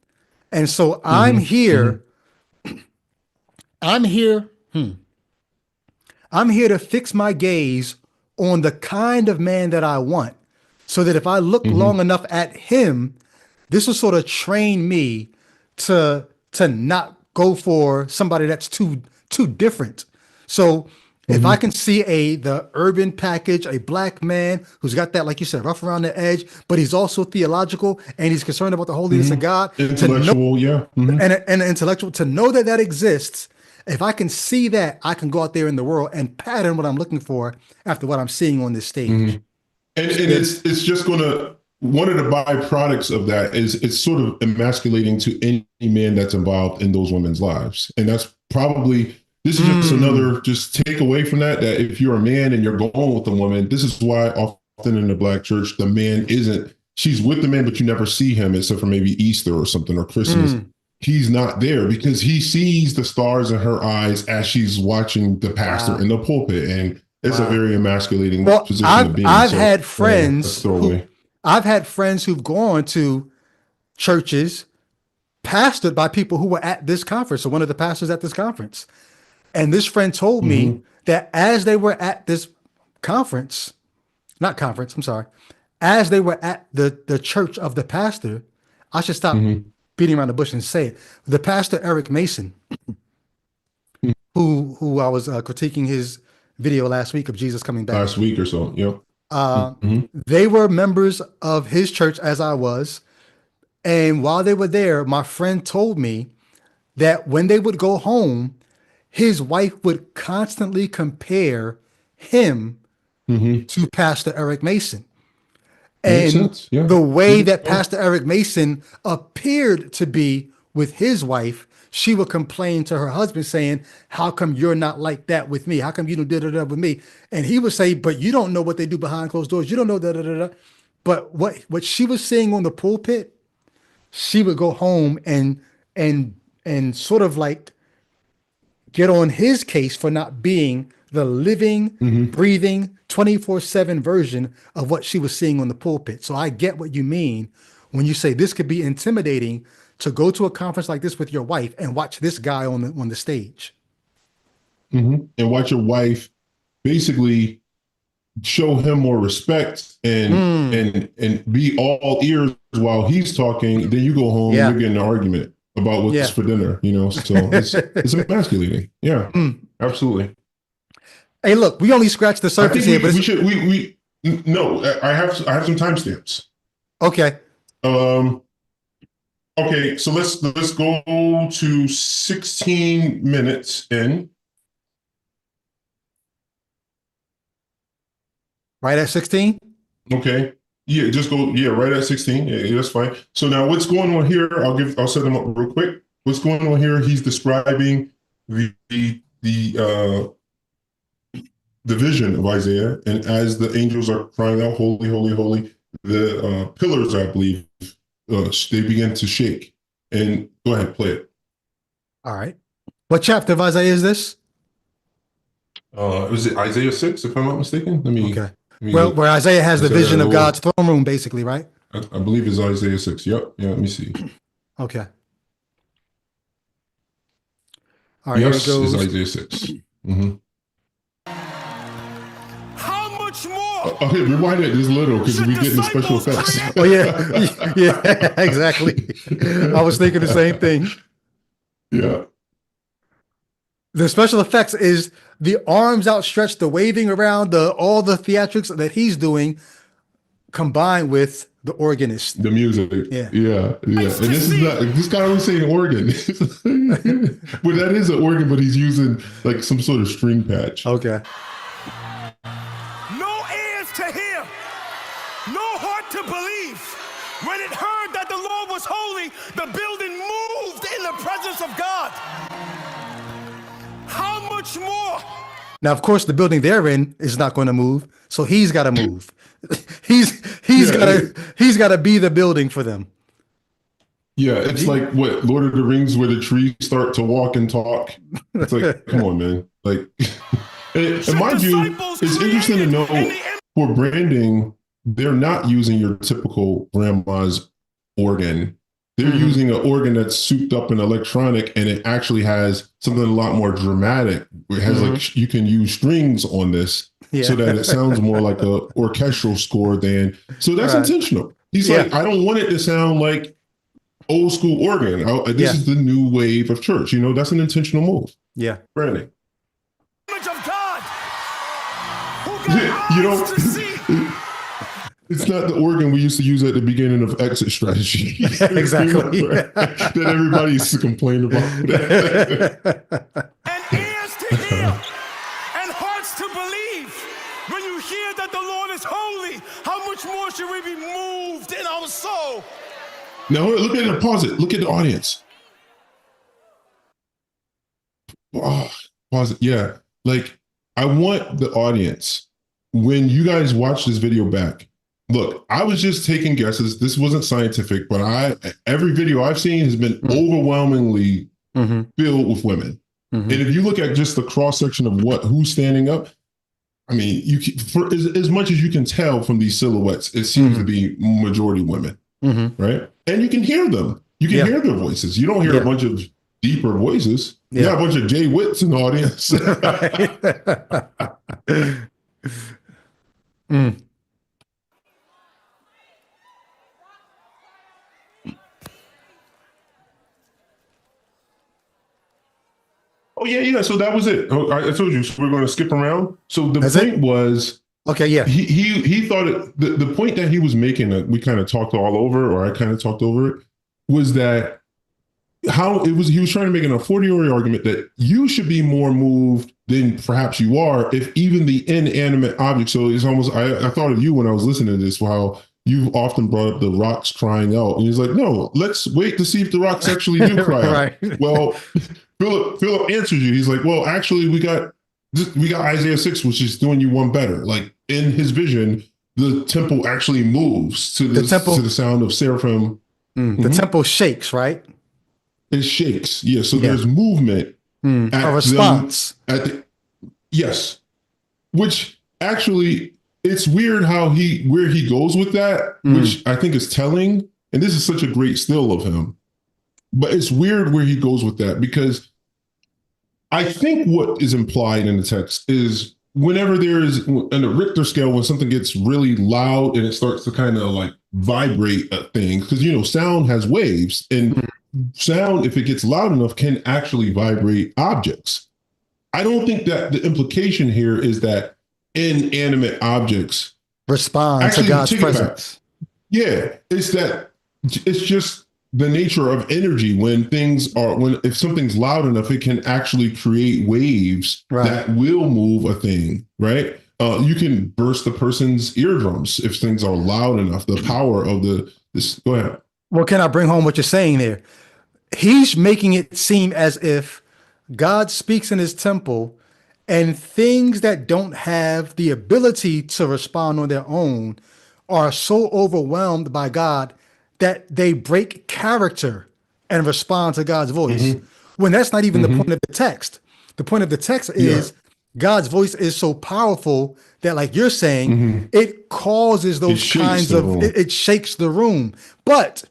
And so Mhm, mhm, I'm here, I'm here to fix my gaze on the kind of man that I want so that if I look long mhm, enough at him, this will sort of train me to not go for somebody that's too different. So if I mhm, can see the urban package, a black man who's got that, like you said, rough around the edge, but he's also theological and he's concerned about the holiness of mhm. God, to know Intellectual, yeah. Mhm. and an intellectual, to know that that exists. If I can see that, I can go out there in the world and pattern what I'm looking for after what I'm seeing on this stage. Mhm. And Yeah. it's just gonna one of the byproducts of that is it's sort of emasculating to any man that's involved in those women's lives. And that's probably this is just Mm, another just take away from that if you're a man and you're going with a woman, this is why often in the Black church the man isn't she's with the man, but you never see him except for maybe Easter or something or Christmas. mm. He's not there because he sees the stars in her eyes as she's watching the pastor Wow. in the pulpit. And it's a Wow. very emasculating Well, position to be in. So that's I've throwaway. had friends who've gone to churches pastored by people who were at this conference, so one of the pastors at this conference. And this friend told me that as they were at this conference, not conference, I'm sorry, as they were at the church of the pastor, I should stop beating around the bush and say it. The pastor, Eric Mason, who I was critiquing his video last week of Jesus coming back. Last week or so, They were members of his church as I was. And while they were there, my friend told me that when they would go home, his wife would constantly compare him to Pastor Eric Mason. And the way that Pastor Eric Mason appeared to be with his wife, she would complain to her husband saying, how come you're not like that with me? How come you don't do that with me? And he would say, but you don't know what they do behind closed doors. You don't know da. But what she was saying on the pulpit, she would go home and sort of like get on his case for not being the living, breathing, 24/7 version of what she was seeing on the pulpit. So I get what you mean when you say this could be intimidating to go to a conference like this with your wife and watch this guy on the stage. And watch your wife basically show him more respect and be all ears while he's talking. Then you go home and you're getting an argument about what's for dinner, So it's emasculating. Yeah, absolutely. Hey, look, we only scratched the surface here, but no, I have some timestamps. Okay. Okay, so let's go to 16 minutes in. Right at 16? Okay. Yeah, just go. Yeah, right at 16. Yeah, that's fine. So now what's going on here? I'll set them up real quick. What's going on here? He's describing the vision of Isaiah, and as the angels are crying out, "Holy, holy, holy," the pillars, I believe, they begin to shake. And go ahead, play it. All right. What chapter of Isaiah is this? Was it Isaiah 6, if I'm not mistaken? Okay. Well, where Isaiah has the vision of God's throne room, basically, right? I believe it's Isaiah 6. Yep. Yeah, let me see. Okay. All right, yes, here it goes. It's Isaiah 6. How much more? Okay, rewind it just a little because we're getting the special effects. Oh, yeah. Yeah, exactly. I was thinking the same thing. Yeah. The special effects is the arms outstretched, the waving around, all the theatrics that he's doing, combined with the organist. The music. Yeah. And this guy was saying organ. Well, that is an organ, but he's using like some sort of string patch. Okay. No ears to hear, no heart to believe. When it heard that the Lord was holy, the building moved in the presence of God. How much more? Now, of course, the building they're in is not going to move, so he's got to move. he's got to be the building for them. Yeah, it's like what Lord of the Rings, where the trees start to walk and talk. It's like, come on, man. Like, and mind you, it's interesting to know for branding, they're not using your typical grandma's organ. They're using an organ that's souped up in electronic, and it actually has something a lot more dramatic. It has like you can use strings on this so that it sounds more like a orchestral score than. So that's intentional. He's like, I don't want it to sound like old school organ. This is the new wave of church. That's an intentional move. Yeah, branding. Image of God. Who got eyes to see? It's not the organ we used to use at the beginning of exit strategy. Exactly. That everybody used to complain about. And ears to hear and hearts to believe. When you hear that the Lord is holy, how much more should we be moved in our soul? Now look at it, pause it. Look at the audience. Oh, pause it. Yeah. Like, I want the audience, when you guys watch this video back, look, I was just taking guesses. This wasn't scientific, but every video I've seen has been overwhelmingly filled with women. And if you look at just the cross section of who's standing up, I mean, for as much as you can tell from these silhouettes, it seems to be majority women, right? And you can hear them. You can Yeah. hear their voices. You don't hear Yeah. a bunch of deeper voices. You Yeah. got a bunch of Jay Witts in the audience. Right. Mm. Oh yeah, yeah. So that was it. Oh, I told you so we're going to skip around. So the That's point it? was Okay, yeah. he thought the point that he was making that we kind of talked all over, or I kind of talked over it, was that how it was he was trying to make an 40-year argument that you should be more moved than perhaps you are if even the inanimate object. So it's almost I thought of you when I was listening to this, how you've often brought up the rocks crying out, and he's like, no, let's wait to see if the rocks actually do cry out. Right. Well, Philip answers you. He's like, well, actually, we got Isaiah 6, which is doing you one better. Like in his vision, the temple actually moves to The temple, to the sound of seraphim. the temple shakes, right? It shakes. Yeah. So Yeah. there's movement A at response. them at the, yes. Which actually it's weird how where he goes with that, which I think is telling. And this is such a great still of him. But it's weird where he goes with that, because I think what is implied in the text is whenever there's in a Richter scale, when something gets really loud and it starts to kind of like vibrate at things, because sound has waves, and sound, if it gets loud enough, can actually vibrate objects. I don't think that the implication here is that inanimate objects Respond to actually God's take it back. presence. Yeah, it's just the nature of energy. If something's loud enough, it can actually create waves that will move a thing, right? You can burst a person's eardrums if things are loud enough. The power of this. Go ahead. Well, can I bring home what you're saying there? He's making it seem as if God speaks in his temple, and things that don't have the ability to respond on their own are so overwhelmed by God that they break character and respond to God's voice. When that's not even the point of the text. The point of the text is God's voice is so powerful that, like you're saying, it causes those kinds of, it shakes the room. But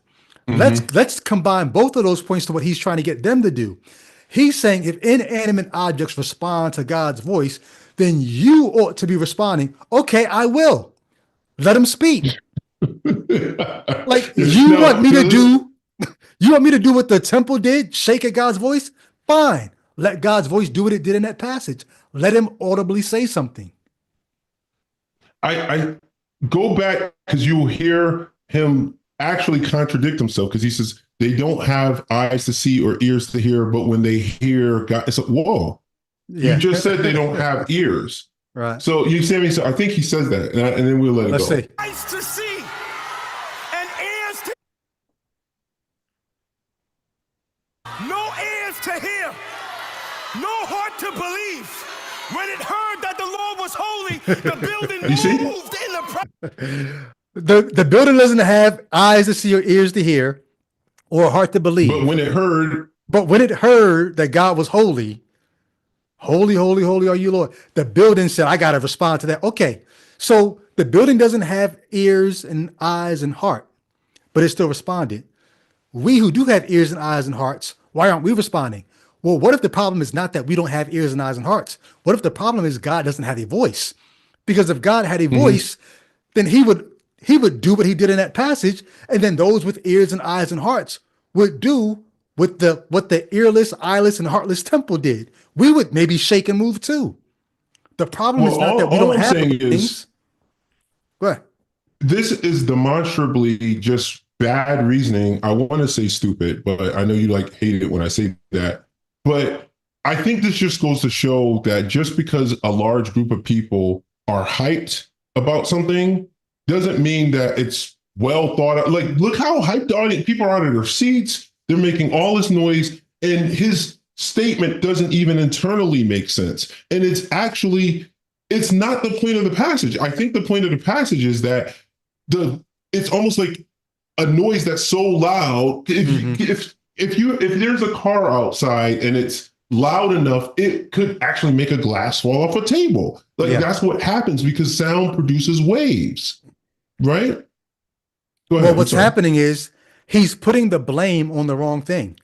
let's combine both of those points to what he's trying to get them to do. He's saying if inanimate objects respond to God's voice, then you ought to be responding. Okay, I will. Let him speak. Like you want me to do what the temple did, shake at God's voice? Fine. Let God's voice do what it did in that passage. Let him audibly say something. I go back, because you will hear him actually contradict himself, because he says they don't have eyes to see or ears to hear, but when they hear God, it's like, whoa, you just said they don't have ears. Right. So you see me. So I think he says that, and then we'll let it go. See. Eyes to see and ears to no ears to hear, no heart to believe. When it heard that the Lord was holy, the building moved in the The building doesn't have eyes to see or ears to hear or a heart to believe. But when it heard that God was holy, holy, holy, holy are you, Lord, the building said, I got to respond to that. Okay, so the building doesn't have ears and eyes and heart, but it still responded. We who do have ears and eyes and hearts, why aren't we responding? Well, what if the problem is not that we don't have ears and eyes and hearts? What if the problem is God doesn't have a voice? Because if God had a voice, then he would do what he did in that passage, and then those with ears and eyes and hearts would do what the earless, eyeless, and heartless temple did. We would maybe shake and move too. The problem is not that we don't have things. Go ahead. This is demonstrably just bad reasoning. I want to say stupid, but I know you hate it when I say that. But I think this just goes to show that just because a large group of people are hyped about something doesn't mean that it's well thought out. Like, look how hyped people are out of their seats. They're making all this noise, and his statement doesn't even internally make sense. And it's not the point of the passage. I think the point of the passage is that it's almost like a noise that's so loud. If there's a car outside and it's loud enough, it could actually make a glass fall off a table. That's what happens because sound produces waves, right? Go ahead. Well, what's happening is He's putting the blame on the wrong thing.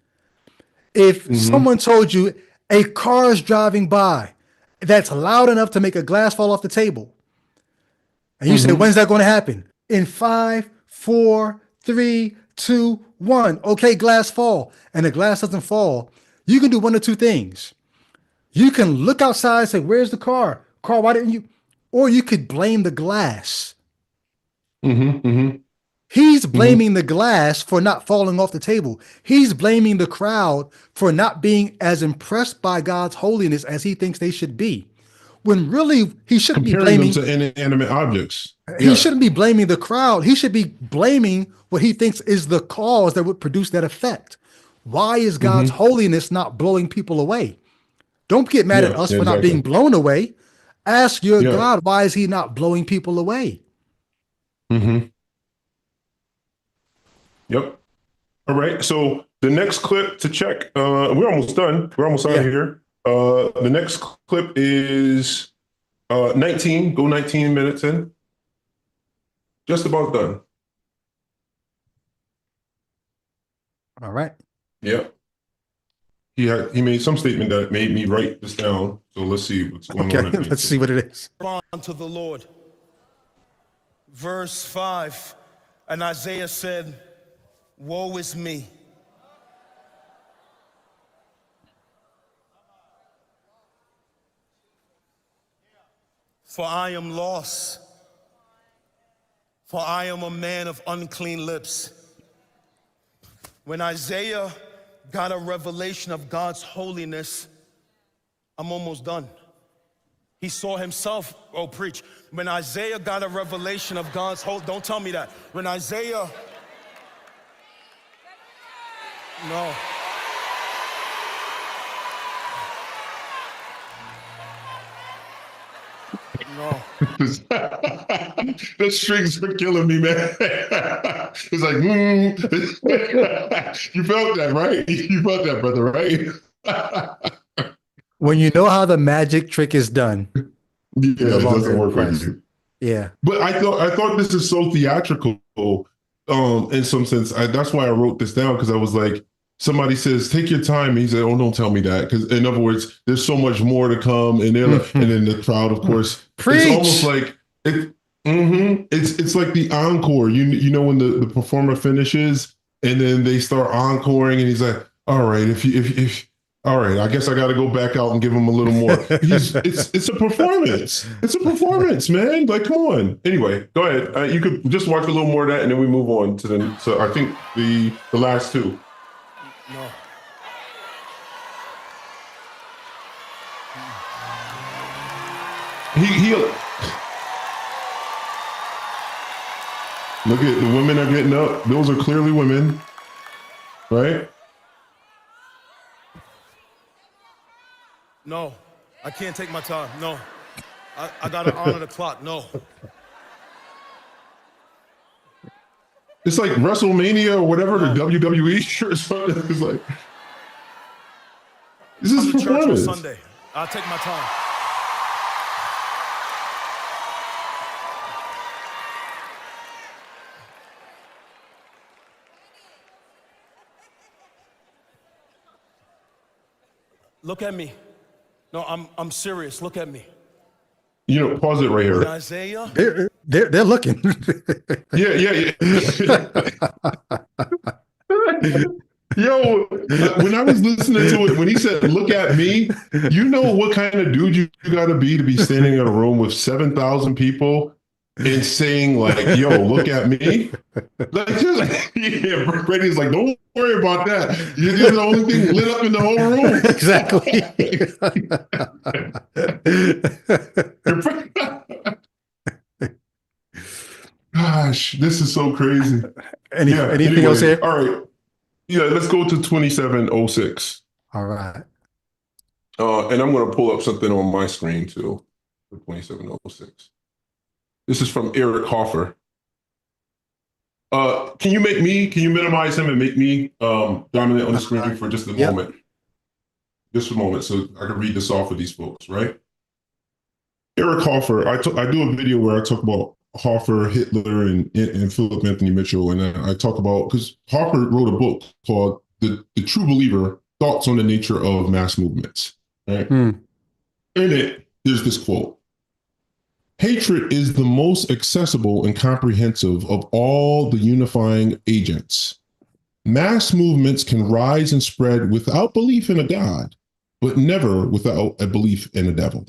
If Mm-hmm. someone told you a car is driving by that's loud enough to make a glass fall off the table, and you say, Mm-hmm. when's that going to happen? In five, four, three, two, one. Okay, glass fall. And the glass doesn't fall. You can do one of two things. You can look outside and say, where's the car? Car, why didn't you? Or you could blame the glass. Mm-hmm. Mm-hmm. He's Mm-hmm. blaming the glass for not falling off the table. He's blaming the crowd for not being as impressed by God's holiness as he thinks they should be. When really Comparing them to inanimate objects. he Yeah. shouldn't be blaming the crowd. He should be blaming what he thinks is the cause that would produce that effect. Why is God's Mm-hmm. holiness not blowing people away? Don't get mad at Yeah. us Yeah. for not being Exactly. blown away. Ask your Yeah. God, why is he not blowing people away? Mm-hmm. Yep. All right. So the next clip to check, we're almost done. We're almost out of Yeah. here. The next clip is 19. Go 19 minutes in. Just about done. All right. Yep. He made some statement that made me write this down. So let's see what's going Okay. on. At Let's see what it is. Unto the Lord. Verse 5, and Isaiah said, woe is me. For I am lost, for I am a man of unclean lips. When Isaiah got a revelation of God's holiness, I'm almost done. He saw himself, oh, preach. When Isaiah got a revelation of God's holiness, don't tell me that. When Isaiah, no. No. The strings are killing me, man. It's like, you felt that, right? You felt that, brother, right? When you know how the magic trick is done, Yeah, you're no it longer doesn't work for impressed. you. Yeah. But I thought this is so theatrical, in some sense. That's why I wrote this down, because I was like, somebody says, take your time. And he said, oh, don't tell me that. Because in other words, there's so much more to come. And they're like, and then the crowd, of course, it's almost Preach. like it's like the encore. You know when the performer finishes and then they start encoring and he's like, all right, if all right, I guess I got to go back out and give him a little more. It's a performance. It's a performance, man. Like, come on. Anyway, go ahead. You could just watch a little more of that, and then we move on to the. So I think the last two. No. He look at the women are getting up. Those are clearly women, right? No, I can't take my time. No, I gotta honor the clock. No. It's like WrestleMania or whatever, the WWE or something. It's like, this is Come to church on performance. Sunday. I'll take my time. Look at me. No, I'm serious. Look at me. You know, pause it right When here. Isaiah, They're looking. Yeah. Yo, when I was listening to it, when he said, look at me, you know what kind of dude you got to be standing in a room with 7,000 people and saying like, yo, look at me. Like, just, yeah, Brady's like, don't worry about that. You're the only thing lit up in the whole room. Exactly. Gosh, this is so crazy. Anything else here? All right. Yeah, let's go to 2706. All right. And I'm going to pull up something on my screen too. 2706. This is from Eric Hoffer. Can you minimize him and make me dominant on the screen for just a moment? Just a moment, so I can read this off of these folks, right? Eric Hoffer, I do a video where I talk about Hoffer, Hitler, and Philip Anthony Mitchell, and I talk about, because Hoffer wrote a book called the True Believer: Thoughts on the Nature of Mass Movements. Right? In it, there's this quote: "Hatred is the most accessible and comprehensive of all the unifying agents. Mass movements can rise and spread without belief in a God, but never without a belief in a devil."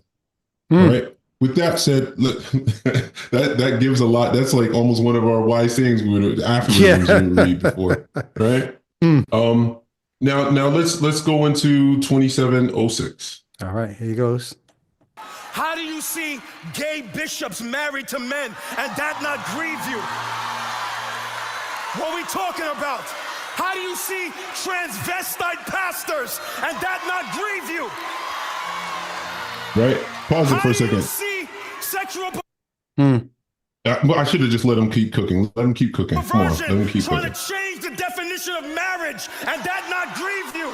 All right. With that said, look, that gives a lot. That's like almost one of our wise sayings we would aphorisms we would read before, right? Now let's go into 2706. All right, here he goes. How do you see gay bishops married to men and that not grieve you? What are we talking about? How do you see transvestite pastors and that not grieve you? Right? Pause it for a second. How do you see sexual Well, I should have just let him keep cooking. Let him keep cooking. Come on, let him keep trying cooking. to change the definition of marriage and that not grieve you?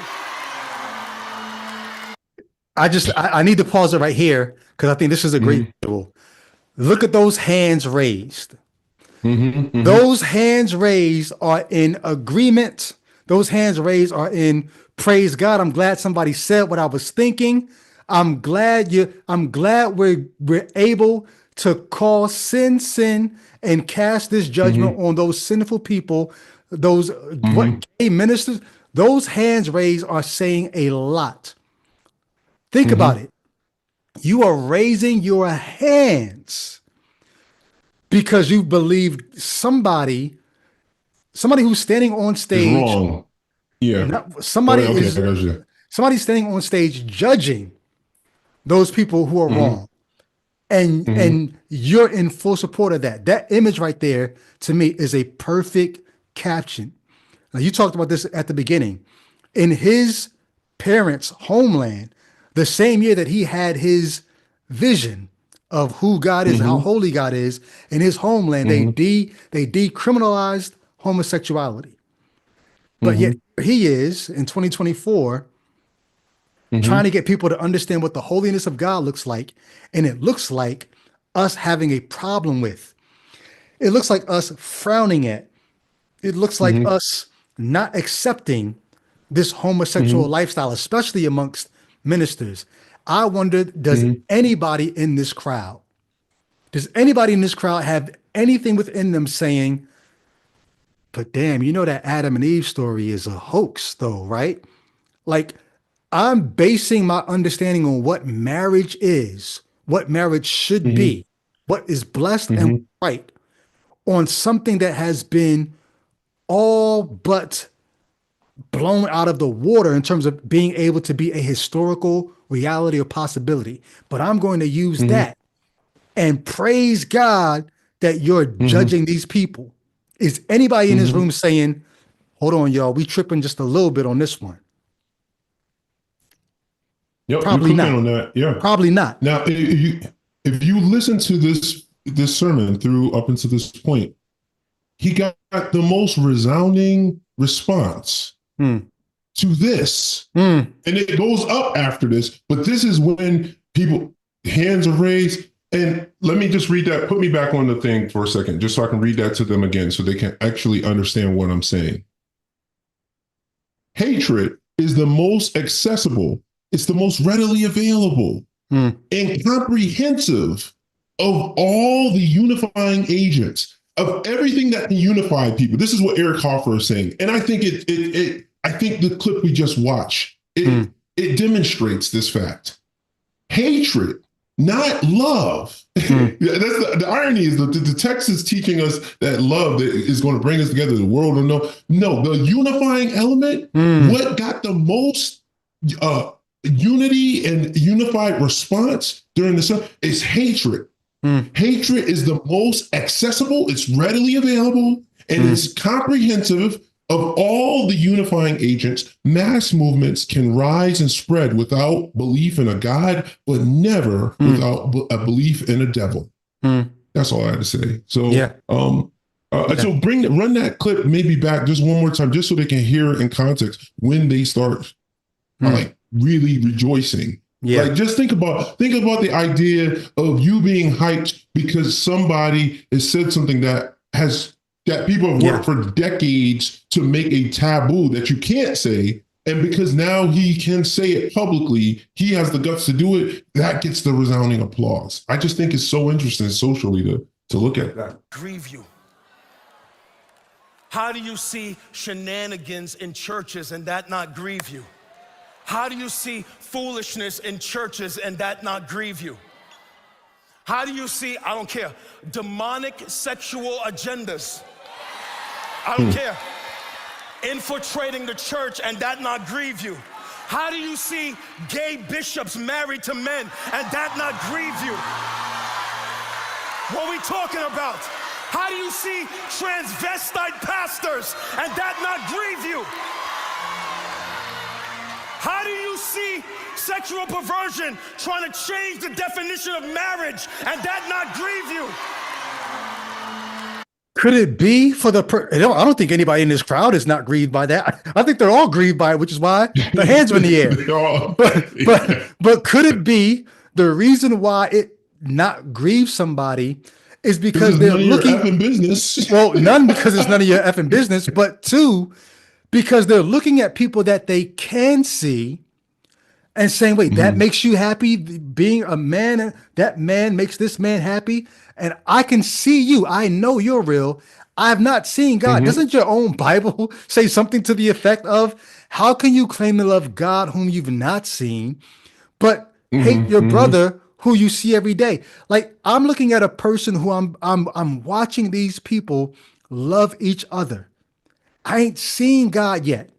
I need to pause it right here because I think this is a great visual. Look at those hands raised. Those hands raised are in agreement. Those hands raised are in praise God. I'm glad somebody said what I was thinking. I'm glad we're able to call sin and cast this judgment on those sinful people, those what gay ministers. Those hands raised are saying a lot. Think about it. You are raising your hands because you believe somebody who's standing on stage is wrong. Yeah. Somebody's standing on stage judging those people who are wrong. And you're in full support of that. That image right there, to me, is a perfect caption. Now, you talked about this at the beginning. In his parents' homeland, the same year that he had his vision of who God is, how holy God is, in his homeland, they decriminalized homosexuality. But yet he is, in 2024, trying to get people to understand what the holiness of God looks like. And it looks like us having a problem with. It looks like us frowning at. It looks like us not accepting this homosexual lifestyle, especially amongst ministers. I wonder, does anybody in this crowd have anything within them saying, but damn, you know that Adam and Eve story is a hoax though, right? Like, I'm basing my understanding on what marriage is, what marriage should be, what is blessed and right, on something that has been all but blown out of the water in terms of being able to be a historical reality or possibility. But I'm going to use that and praise God that you're judging these people. Is anybody in this room saying, hold on, y'all, we tripping just a little bit on this one? Yep, Probably not. On that. Yeah, probably not. Now, if you listen to this sermon through up until this point, he got the most resounding response to this, and it goes up after this. But this is when people hands are raised. And let me just read that. Put me back on the thing for a second, just so I can read that to them again, so they can actually understand what I'm saying. Hatred is the most accessible. It's the most readily available and comprehensive of all the unifying agents, of everything that can unify people. This is what Eric Hoffer is saying. And I think I think the clip we just watched, it demonstrates this fact. Hatred, not love. That's the irony is that the text is teaching us that love that is going to bring us together. The world will know. No, the unifying element, what got the most unity and unified response during the is hatred. Hatred is the most accessible, it's readily available, and it's comprehensive of all the unifying agents. Mass movements can rise and spread without belief in a God, but never without a belief in a devil. That's all I had to say. So, so run that clip maybe back just one more time, just so they can hear in context when they start like really rejoicing Yeah. Like, just think about the idea of you being hyped because somebody has said something that people have worked for decades to make a taboo that you can't say. And because now he can say it publicly, he has the guts to do it. That gets the resounding applause. I just think it's so interesting socially to look at that. Grieve you. How do you see shenanigans in churches and that not grieve you? How do you see foolishness in churches and that not grieve you? How do you see, I don't care, demonic sexual agendas? I don't care. Infiltrating the church and that not grieve you? How do you see gay bishops married to men and that not grieve you? What are we talking about? How do you see transvestite pastors and that not grieve you? How do you see sexual perversion trying to change the definition of marriage and that not grieve you? Could it be for the I don't think anybody in this crowd is not grieved by that. I think they're all grieved by it, which is why the hands are in the air. But could it be the reason why it not grieves somebody is because they're looking your effing business? Well, none, because it's none of your effing business, but two, because they're looking at people that they can see and saying, wait, that makes you happy being a man, that man makes this man happy. And I can see you. I know you're real. I have not seen God. Doesn't your own Bible say something to the effect of, how can you claim to love God whom you've not seen, but hate your brother who you see every day? Like, I'm looking at a person who I'm watching these people love each other. I ain't seen God yet.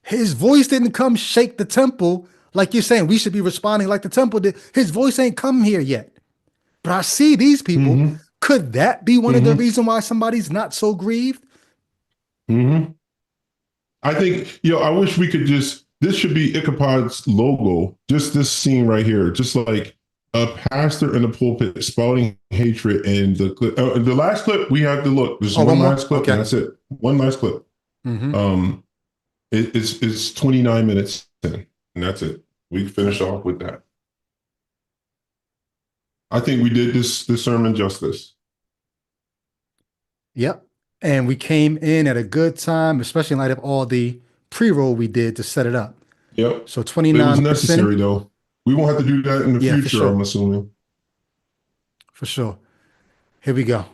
His voice didn't come shake the temple like you're saying we should be responding like the temple did. His voice ain't come here yet. But I see these people. Could that be one of the reasons why somebody's not so grieved? I think, I wish we could this should be Ichabod's logo, just this scene right here, just like a pastor in the pulpit spouting hatred. And the last clip we have to look. There's one last clip, and that's it. One last clip. It's 29 minutes in, and that's it. We finish off with that. I think we did this sermon justice. Yep. And we came in at a good time, especially in light of all the pre-roll we did to set it up. Yep. So 29 It was necessary, though. We won't have to do that in the future, sure. I'm assuming. For sure. Here we go.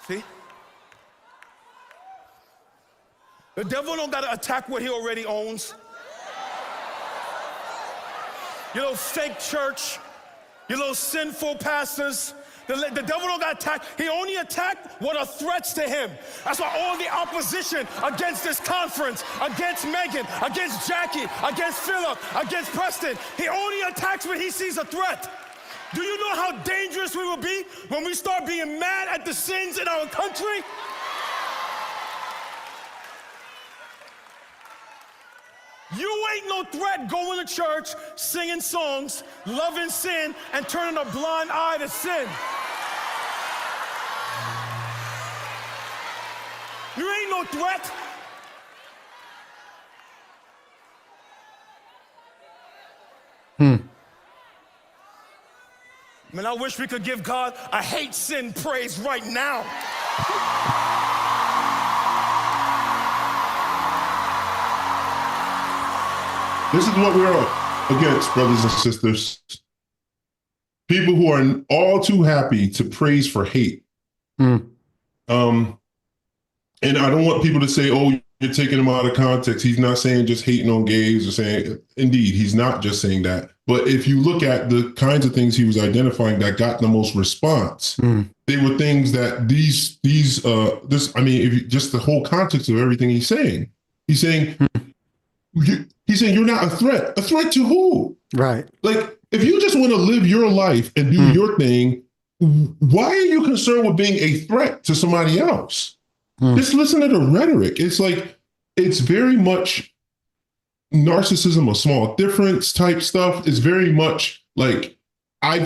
See? The devil don't gotta attack what he already owns. Your little fake church, your little sinful pastors. The devil don't got attacked. He only attacked what are threats to him. That's why all the opposition against this conference, against Megan, against Jackie, against Philip, against Preston, he only attacks when he sees a threat. Do you know how dangerous we will be when we start being mad at the sins in our country? You ain't no threat going to church, singing songs, loving sin, and turning a blind eye to sin. You ain't no threat. Man, I wish we could give God a hate sin praise right now. This is what we're up against, brothers and sisters. People who are all too happy to praise for hate. And I don't want people to say, oh, you're taking him out of context. He's not saying just hating on gays or saying, indeed, he's not just saying that. But if you look at the kinds of things he was identifying that got the most response, they were things that if you, just the whole context of everything he's saying you're not a threat. A threat to who? Right. Like, if you just want to live your life and do your thing, why are you concerned with being a threat to somebody else? Just listen to the rhetoric. It's like, it's very much narcissism, a small difference type stuff. It's very much like, I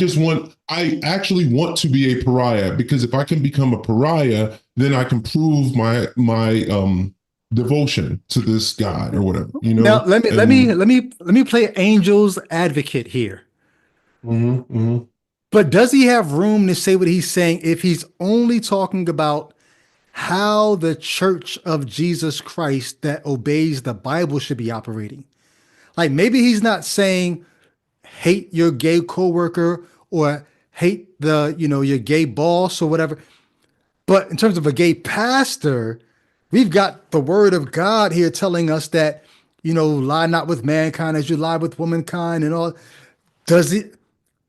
actually want to be a pariah, because if I can become a pariah, then I can prove my devotion to this God or whatever, you Now know? And let me play angel's advocate here. mhm, mhm. But does he have room to say what he's saying if he's only talking about how the church of Jesus Christ that obeys the Bible should be operating? Like maybe he's not saying hate your gay coworker or hate your gay boss or whatever. But in terms of a gay pastor, we've got the word of God here telling us that, lie not with mankind as you lie with womankind and all. Does he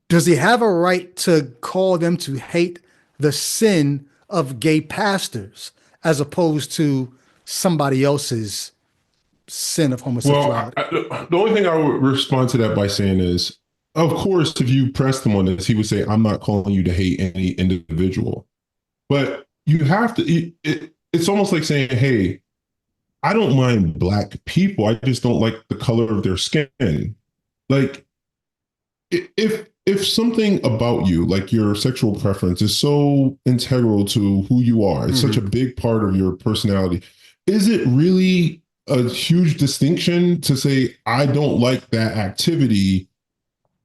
does he have a right to call them to hate the sin of gay pastors as opposed to somebody else's sin of Well, homosexuality? the only thing I would respond to that by saying is, of course, if you pressed him on this, he would say, "I'm not calling you to hate any individual." But you have to. It's almost like saying, "Hey, I don't mind black people. I just don't like the color of their skin." Like, if something about you, like your sexual preference, is so integral to who you are, it's such a Hmm. big part of your personality, is it really a huge distinction to say, I don't like that activity,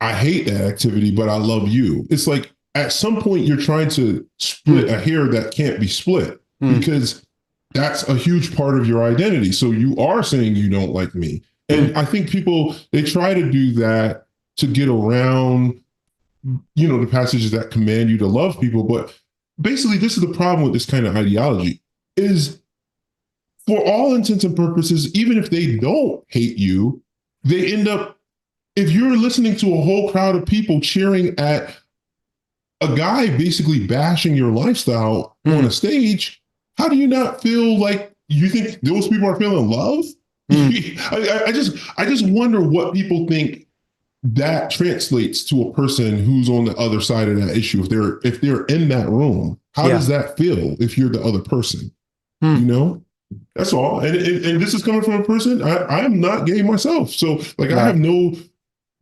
I hate that activity, but I love you? It's like at some point you're trying to split a hair that can't be split, because that's a huge part of your identity. So you are saying you don't like me. And I think people, they try to do that to get around, the passages that command you to love people. But basically, this is the problem with this kind of ideology: is for all intents and purposes, even if they don't hate you, they end up, if you're listening to a whole crowd of people cheering at a guy basically bashing your lifestyle on a stage, how do you not feel like you think those people are feeling love? I just wonder what people think that translates to a person who's on the other side of that issue. If they're in that room, how Yeah. does that feel if you're the other person? You know, that's all. And this is coming from a person. I am not gay myself, so like I have Right. no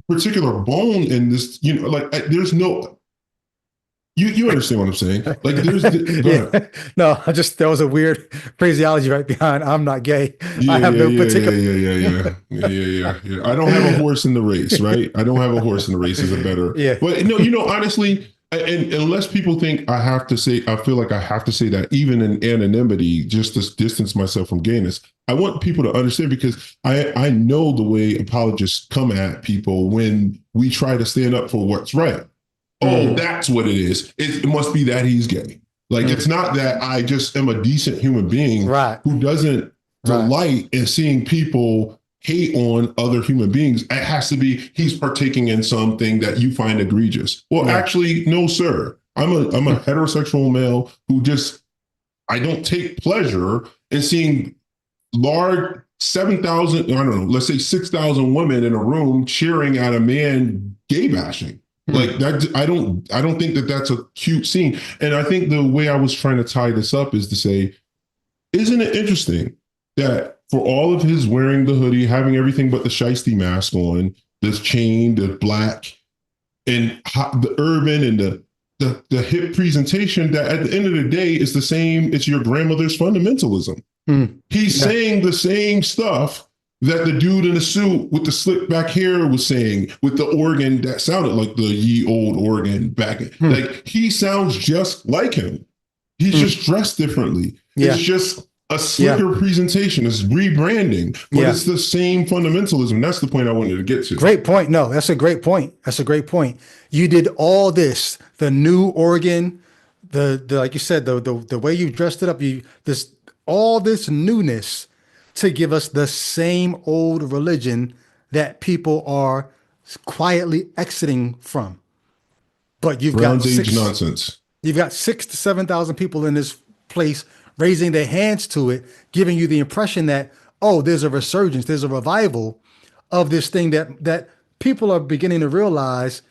particular bone in this. There's no. You understand what I'm saying? Like go ahead. Yeah. No, there was a weird phraseology right behind I'm not gay. I Yeah, have yeah, no yeah, yeah, particular. yeah, yeah, yeah, yeah, yeah, yeah. I don't have a horse in the race, right? I don't have a horse in the race is a better. Yeah. But no, honestly, and unless people think I have to say, I feel like I have to say that even in anonymity, just to distance myself from gayness. I want people to understand, because I know the way apologists come at people when we try to stand up for what's right. Oh, that's what it is. It must be that he's gay. Like, it's not that I just am a decent human being Right. who doesn't Right. delight in seeing people hate on other human beings. It has to be he's partaking in something that you find egregious. Well, Yeah. actually, no, sir. I'm a heterosexual male who just, I don't take pleasure in seeing large 7,000, I don't know, let's say 6,000 women in a room cheering at a man gay bashing. Like that, I don't think that that's a cute scene. And I think the way I was trying to tie this up is to say, isn't it interesting that for all of his wearing the hoodie, having everything but the shiesty mask on, this chain, the black, and the urban and the hip presentation, that at the end of the day is the same, it's your grandmother's fundamentalism. He's saying the same stuff that the dude in the suit with the slick back hair was saying, with the organ that sounded like the ye old organ back. Like, he sounds just like him. He's just dressed differently. Yeah. It's just a slicker presentation. It's rebranding, but it's the same fundamentalism. That's the point I wanted to get to. Great point. No, that's a great point. That's a great point. You did all this, the new organ, the like you said, the way you dressed it up, all this newness to give us the same old religion that people are quietly exiting from. But Bronze Age nonsense. you've got 6 to 7,000 people in this place raising their hands to it, giving you the impression that, oh, there's a resurgence, there's a revival of this thing that people are beginning to realize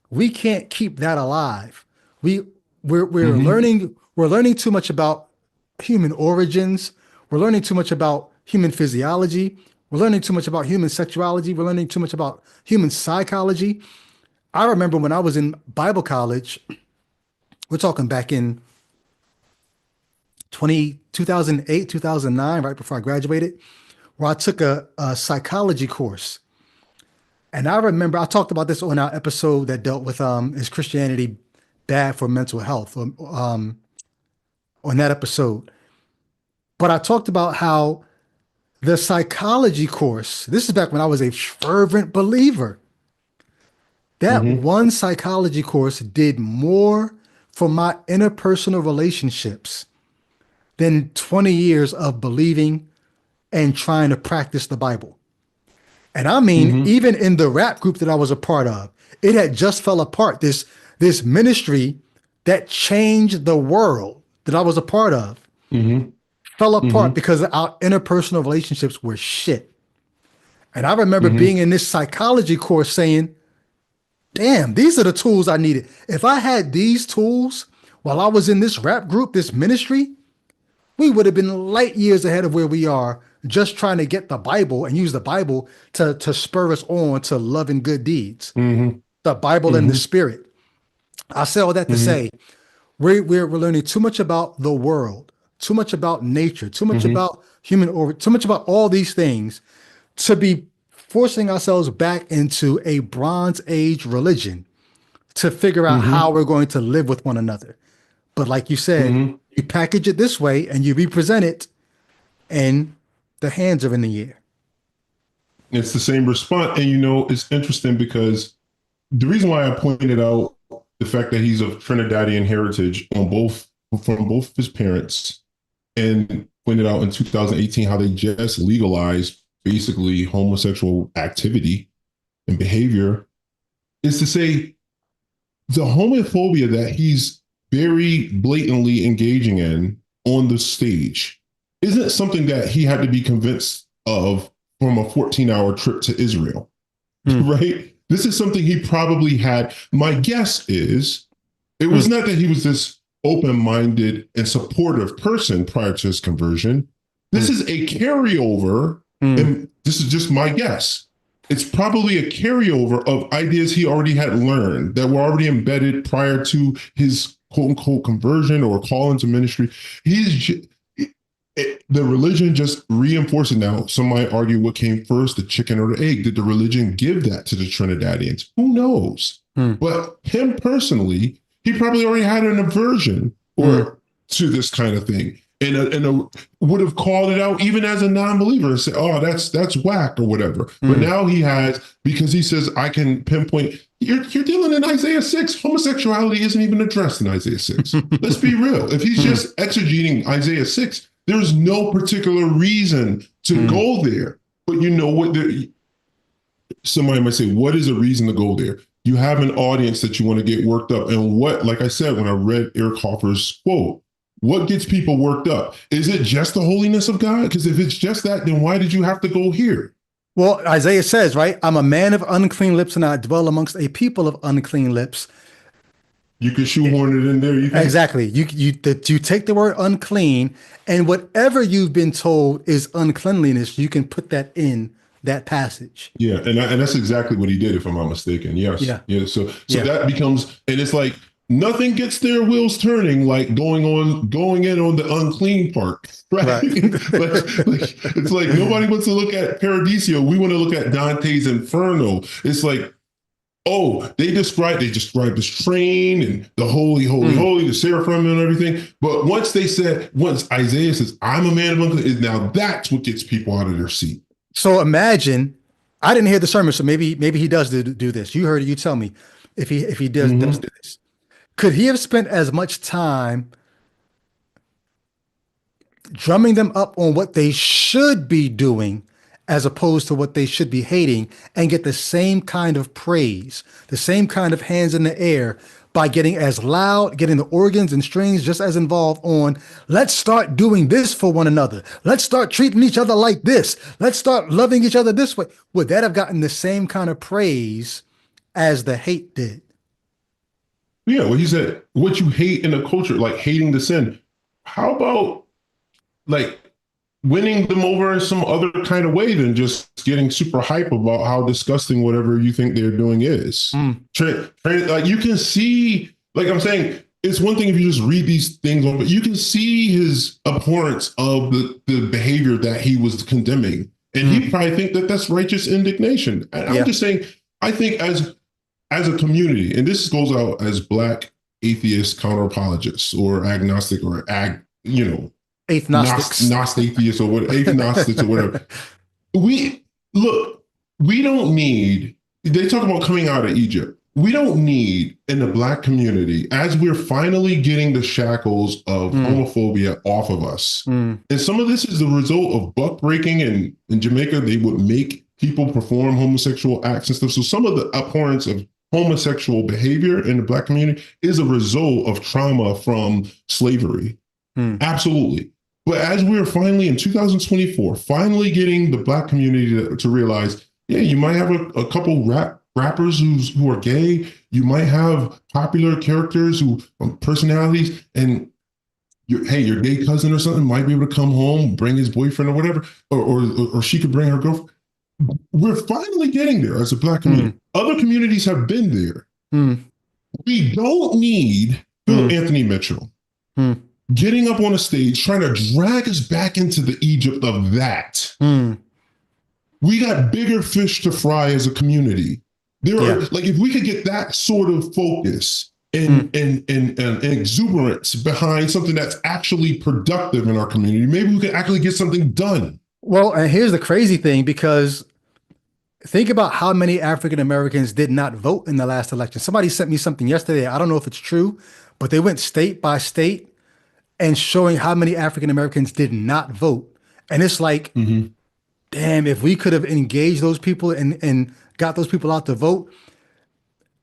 we can't keep that alive. We're learning too much about human origins. We're learning too much about human physiology. We're learning too much about human sexuality. We're learning too much about human psychology. I remember when I was in Bible college, we're talking back in 2008, 2009, right before I graduated, where I took a psychology course. And I remember I talked about this on our episode that dealt with is Christianity bad for mental health on that episode. But I talked about how the psychology course, this is back when I was a fervent believer. That Mm-hmm. one psychology course did more for my interpersonal relationships than 20 years of believing and trying to practice the Bible. And I mean, Mm-hmm. even in the rap group that I was a part of, it had just fell apart. This ministry that changed the world that I was a part of Mm-hmm. fell apart Mm-hmm. because our interpersonal relationships were shit. And I remember Mm-hmm. being in this psychology course saying, damn, these are the tools I needed. If I had these tools while I was in this rap group, this ministry, we would have been light years ahead of where we are just trying to get the Bible and use the Bible to spur us on to love and good deeds. Mm-hmm. The Bible and the Mm-hmm. Spirit. I say all that to Mm-hmm. say we're learning too much about the world, too much about nature, too much Mm-hmm. about human or too much about all these things to be forcing ourselves back into a Bronze Age religion to figure out Mm-hmm. how we're going to live with one another. But like you said, Mm-hmm. you package it this way and you represent it, and the hands are in the air. It's the same response. And it's interesting because the reason why I pointed out the fact that he's of Trinidadian heritage from both of his parents, and pointed out in 2018 how they just legalized basically homosexual activity and behavior, is to say the homophobia that he's very blatantly engaging in on the stage isn't something that he had to be convinced of from a 14-hour trip to Israel, Hmm. right? This is something he probably had. My guess is it was not that he was this open-minded and supportive person prior to his conversion. This is a carryover, and this is just my guess. It's probably a carryover of ideas he already had learned that were already embedded prior to his quote unquote conversion or call into ministry. The religion just reinforcing. Now, some might argue what came first, the chicken or the egg. Did the religion give that to the Trinidadians? Who knows? But him personally, he probably already had an aversion to this kind of thing, and would have called it out even as a non-believer and said, "Oh, that's whack" or whatever. But now he has, because he says, "I can pinpoint." You're dealing in Isaiah 6. Homosexuality isn't even addressed in Isaiah 6. Let's be real. If he's just exegeting Isaiah 6, there's no particular reason to go there. But you know what? Somebody might say, what is a reason to go there? You have an audience that you want to get worked up. And like I said, when I read Eric Hoffer's quote, what gets people worked up? Is it just the holiness of God? Because if it's just that, then why did you have to go here? Well, Isaiah says, right? I'm a man of unclean lips and I dwell amongst a people of unclean lips. You can shoehorn it in there. Exactly. You take the word unclean, and whatever you've been told is uncleanliness, you can put that in that passage. Yeah, and that's exactly what he did, if I'm not mistaken. Yes. Yeah. So that becomes, and it's like nothing gets their wheels turning like going in on the unclean part, right? It's like nobody wants to look at Paradiso. We want to look at Dante's Inferno. It's like, oh, they describe this train and the holy, the seraphim and everything. But once Isaiah says, "I'm a man of unclean," now that's what gets people out of their seat. So imagine, I didn't hear the sermon, so maybe he does do this. You heard it. You tell me if he does do this. Could he have spent as much time drumming them up on what they should be doing as opposed to what they should be hating and get the same kind of praise, the same kind of hands in the air by getting as loud, getting the organs and strings just as involved on, let's start doing this for one another. Let's start treating each other like this. Let's start loving each other this way. Would that have gotten the same kind of praise as the hate did? Yeah, well, he said, what you hate in a culture, like hating the sin. How about like winning them over in some other kind of way than just getting super hype about how disgusting whatever you think they're doing is. Like you can see, like I'm saying, it's one thing if you just read these things, but you can see his abhorrence of the behavior that he was condemning. And he probably think that that's righteous indignation. And I'm just saying, I think as a community, and this goes out as Black atheist counter apologists or agnostic or Agnostics. Atheists or what, agnostics or whatever. We don't need, they talk about coming out of Egypt. We don't need in the Black community, as we're finally getting the shackles of homophobia off of us. And some of this is the result of buck breaking in Jamaica. They would make people perform homosexual acts and stuff. So some of the abhorrence of homosexual behavior in the Black community is a result of trauma from slavery. Absolutely. But as we're finally in 2024, finally getting the Black community to realize, yeah, you might have a couple rappers who are gay. You might have popular characters who personalities, and your gay cousin or something might be able to come home, bring his boyfriend or whatever, or she could bring her girlfriend. We're finally getting there as a Black community. Other communities have been there. We don't need Phil Anthony Mitchell getting up on a stage trying to drag us back into the Egypt of that. We got bigger fish to fry as a community. There are, like, if we could get that sort of focus and exuberance behind something that's actually productive in our community, maybe we could actually get something done. Well, and here's the crazy thing, because think about how many African Americans did not vote in the last election. Somebody sent me something yesterday. I don't know if it's true, but they went state by state and showing how many African Americans did not vote. And it's like, damn, if we could have engaged those people and got those people out to vote,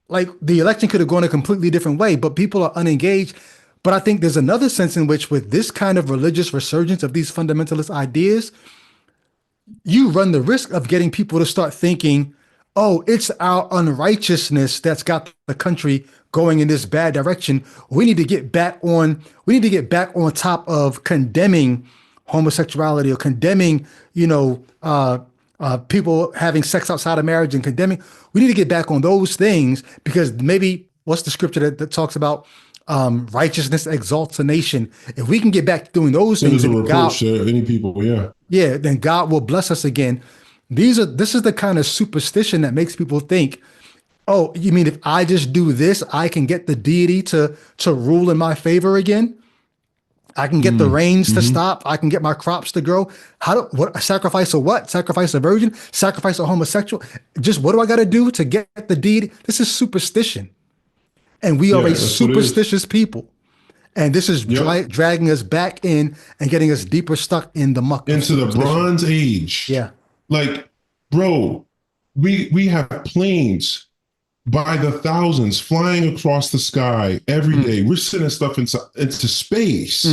like the election could have gone a completely different way, but people are unengaged. But I think there's another sense in which with this kind of religious resurgence of these fundamentalist ideas, you run the risk of getting people to start thinking, oh, it's our unrighteousness that's got the country going in this bad direction. We need to get back on top of condemning homosexuality or condemning, people having sex outside of marriage and condemning. We need to get back on those things, because maybe what's the scripture that talks about righteousness exalts a nation? If we can get back to doing those things, then God will bless us again. This is the kind of superstition that makes people think, oh, you mean if I just do this, I can get the deity to rule in my favor again? I can get the rains to stop. I can get my crops to grow. Sacrifice a what? Sacrifice a virgin? Sacrifice a homosexual? Just what do I got to do to get the deity? This is superstition. And we are a superstitious people. And this is dragging us back in and getting us deeper stuck in the muck. Into the Bronze Age. Yeah. Like, bro, we have planes by the thousands flying across the sky every day. We're sending stuff into space.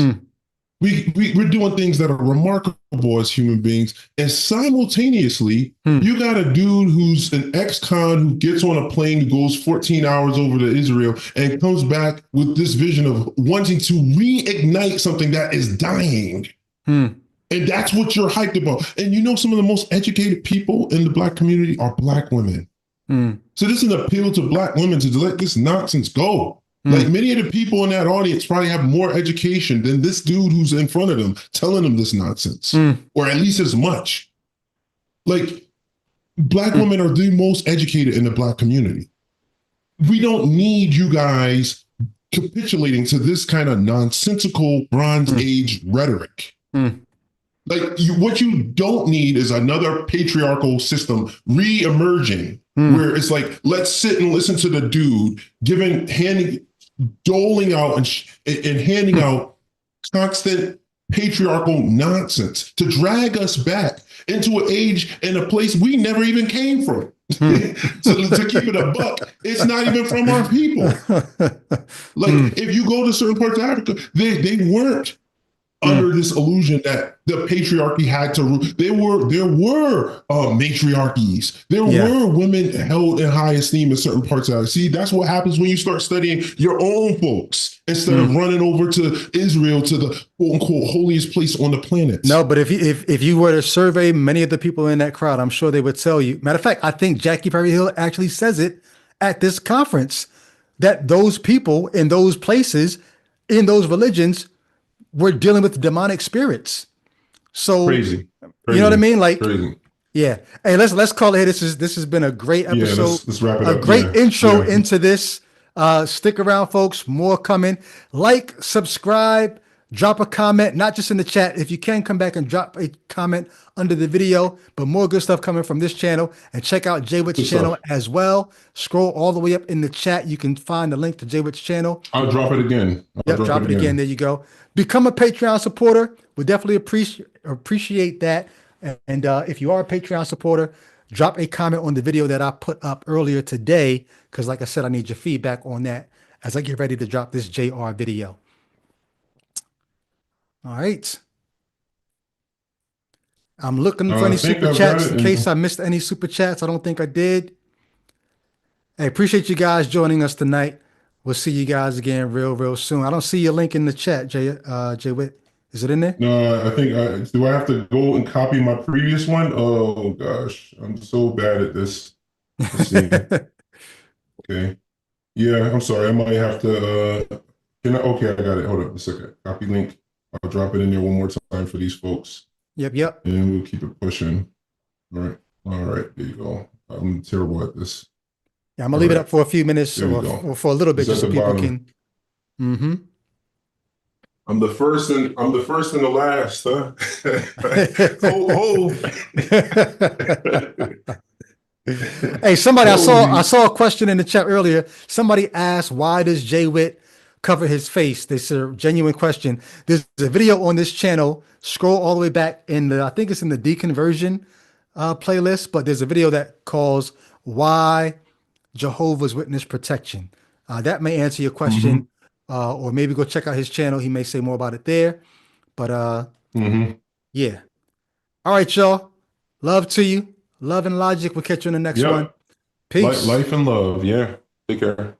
We're doing things that are remarkable as human beings. And simultaneously, you got a dude who's an ex-con who gets on a plane, who goes 14 hours over to Israel and comes back with this vision of wanting to reignite something that is dying. And that's what you're hyped about. And some of the most educated people in the Black community are Black women. So this is an appeal to Black women to let this nonsense go. Like, many of the people in that audience probably have more education than this dude who's in front of them telling them this nonsense, or at least as much. Like, Black women are the most educated in the Black community. We don't need you guys capitulating to this kind of nonsensical Bronze Age rhetoric. Like, what you don't need is another patriarchal system re-emerging where it's like, let's sit and listen to the dude doling out and handing out constant patriarchal nonsense to drag us back into an age and a place we never even came from. To keep it a buck, it's not even from our people. Like, if you go to certain parts of Africa, they weren't under this illusion that the patriarchy had to rule. There were matriarchies. There Yeah. were women held in high esteem in certain parts of it. See, that's what happens when you start studying your own folks instead of running over to Israel, to the quote unquote holiest place on the planet. No, but if you were to survey many of the people in that crowd, I'm sure they would tell you. Matter of fact, I think Jackie Perry Hill actually says it at this conference, that those people in those places, in those religions, were dealing with demonic spirits. So Crazy. you know what I mean? Like, Crazy. yeah. Hey, let's call it. This has been a great episode. Let's wrap it a up. great intro into this. Stick around, folks. More coming. Like, subscribe, drop a comment, not just in the chat. If you can, come back and drop a comment under the video. But more good stuff coming from this channel. And check out Jay Witt's channel as well. Scroll all the way up in the chat. You can find the link to Jay Witt's channel. I'll drop it again. Drop it again. There you go. Become a Patreon supporter. We definitely appreciate that. And if you are a Patreon supporter, drop a comment on the video that I put up earlier today, because like I said, I need your feedback on that as I get ready to drop this JR video. All right. I'm looking for any super chats in case I missed any super chats. I don't think I did. Hey, appreciate you guys joining us tonight. We'll see you guys again real soon. I don't see your link in the chat, Jay Witt. Is it in there? No, I think do I have to go and copy my previous one? Oh gosh, I'm so bad at this. Let's see. Okay. Yeah, I'm sorry. I might have to okay, I got it. Hold up a second. Copy link. I'll drop it in there one more time for these folks. Yep. And we'll keep it pushing. All right. There you go. I'm terrible at this. Yeah, I'm gonna leave it up for a few minutes or for a little bit, just so people can. I'm the first and the last, huh? Hey, somebody, I saw a question in the chat earlier. Somebody asked, why does Jay Witt cover his face? This is a genuine question. There's a video on this channel. Scroll all the way back I think it's in the deconversion playlist, but there's a video that calls "Why Jehovah's Witness Protection." That may answer your question, or maybe go check out his channel. He may say more about it there. But yeah. All right, y'all. Love to you. Love and logic. We'll catch you in the next one. Peace. Life and love. Yeah. Take care.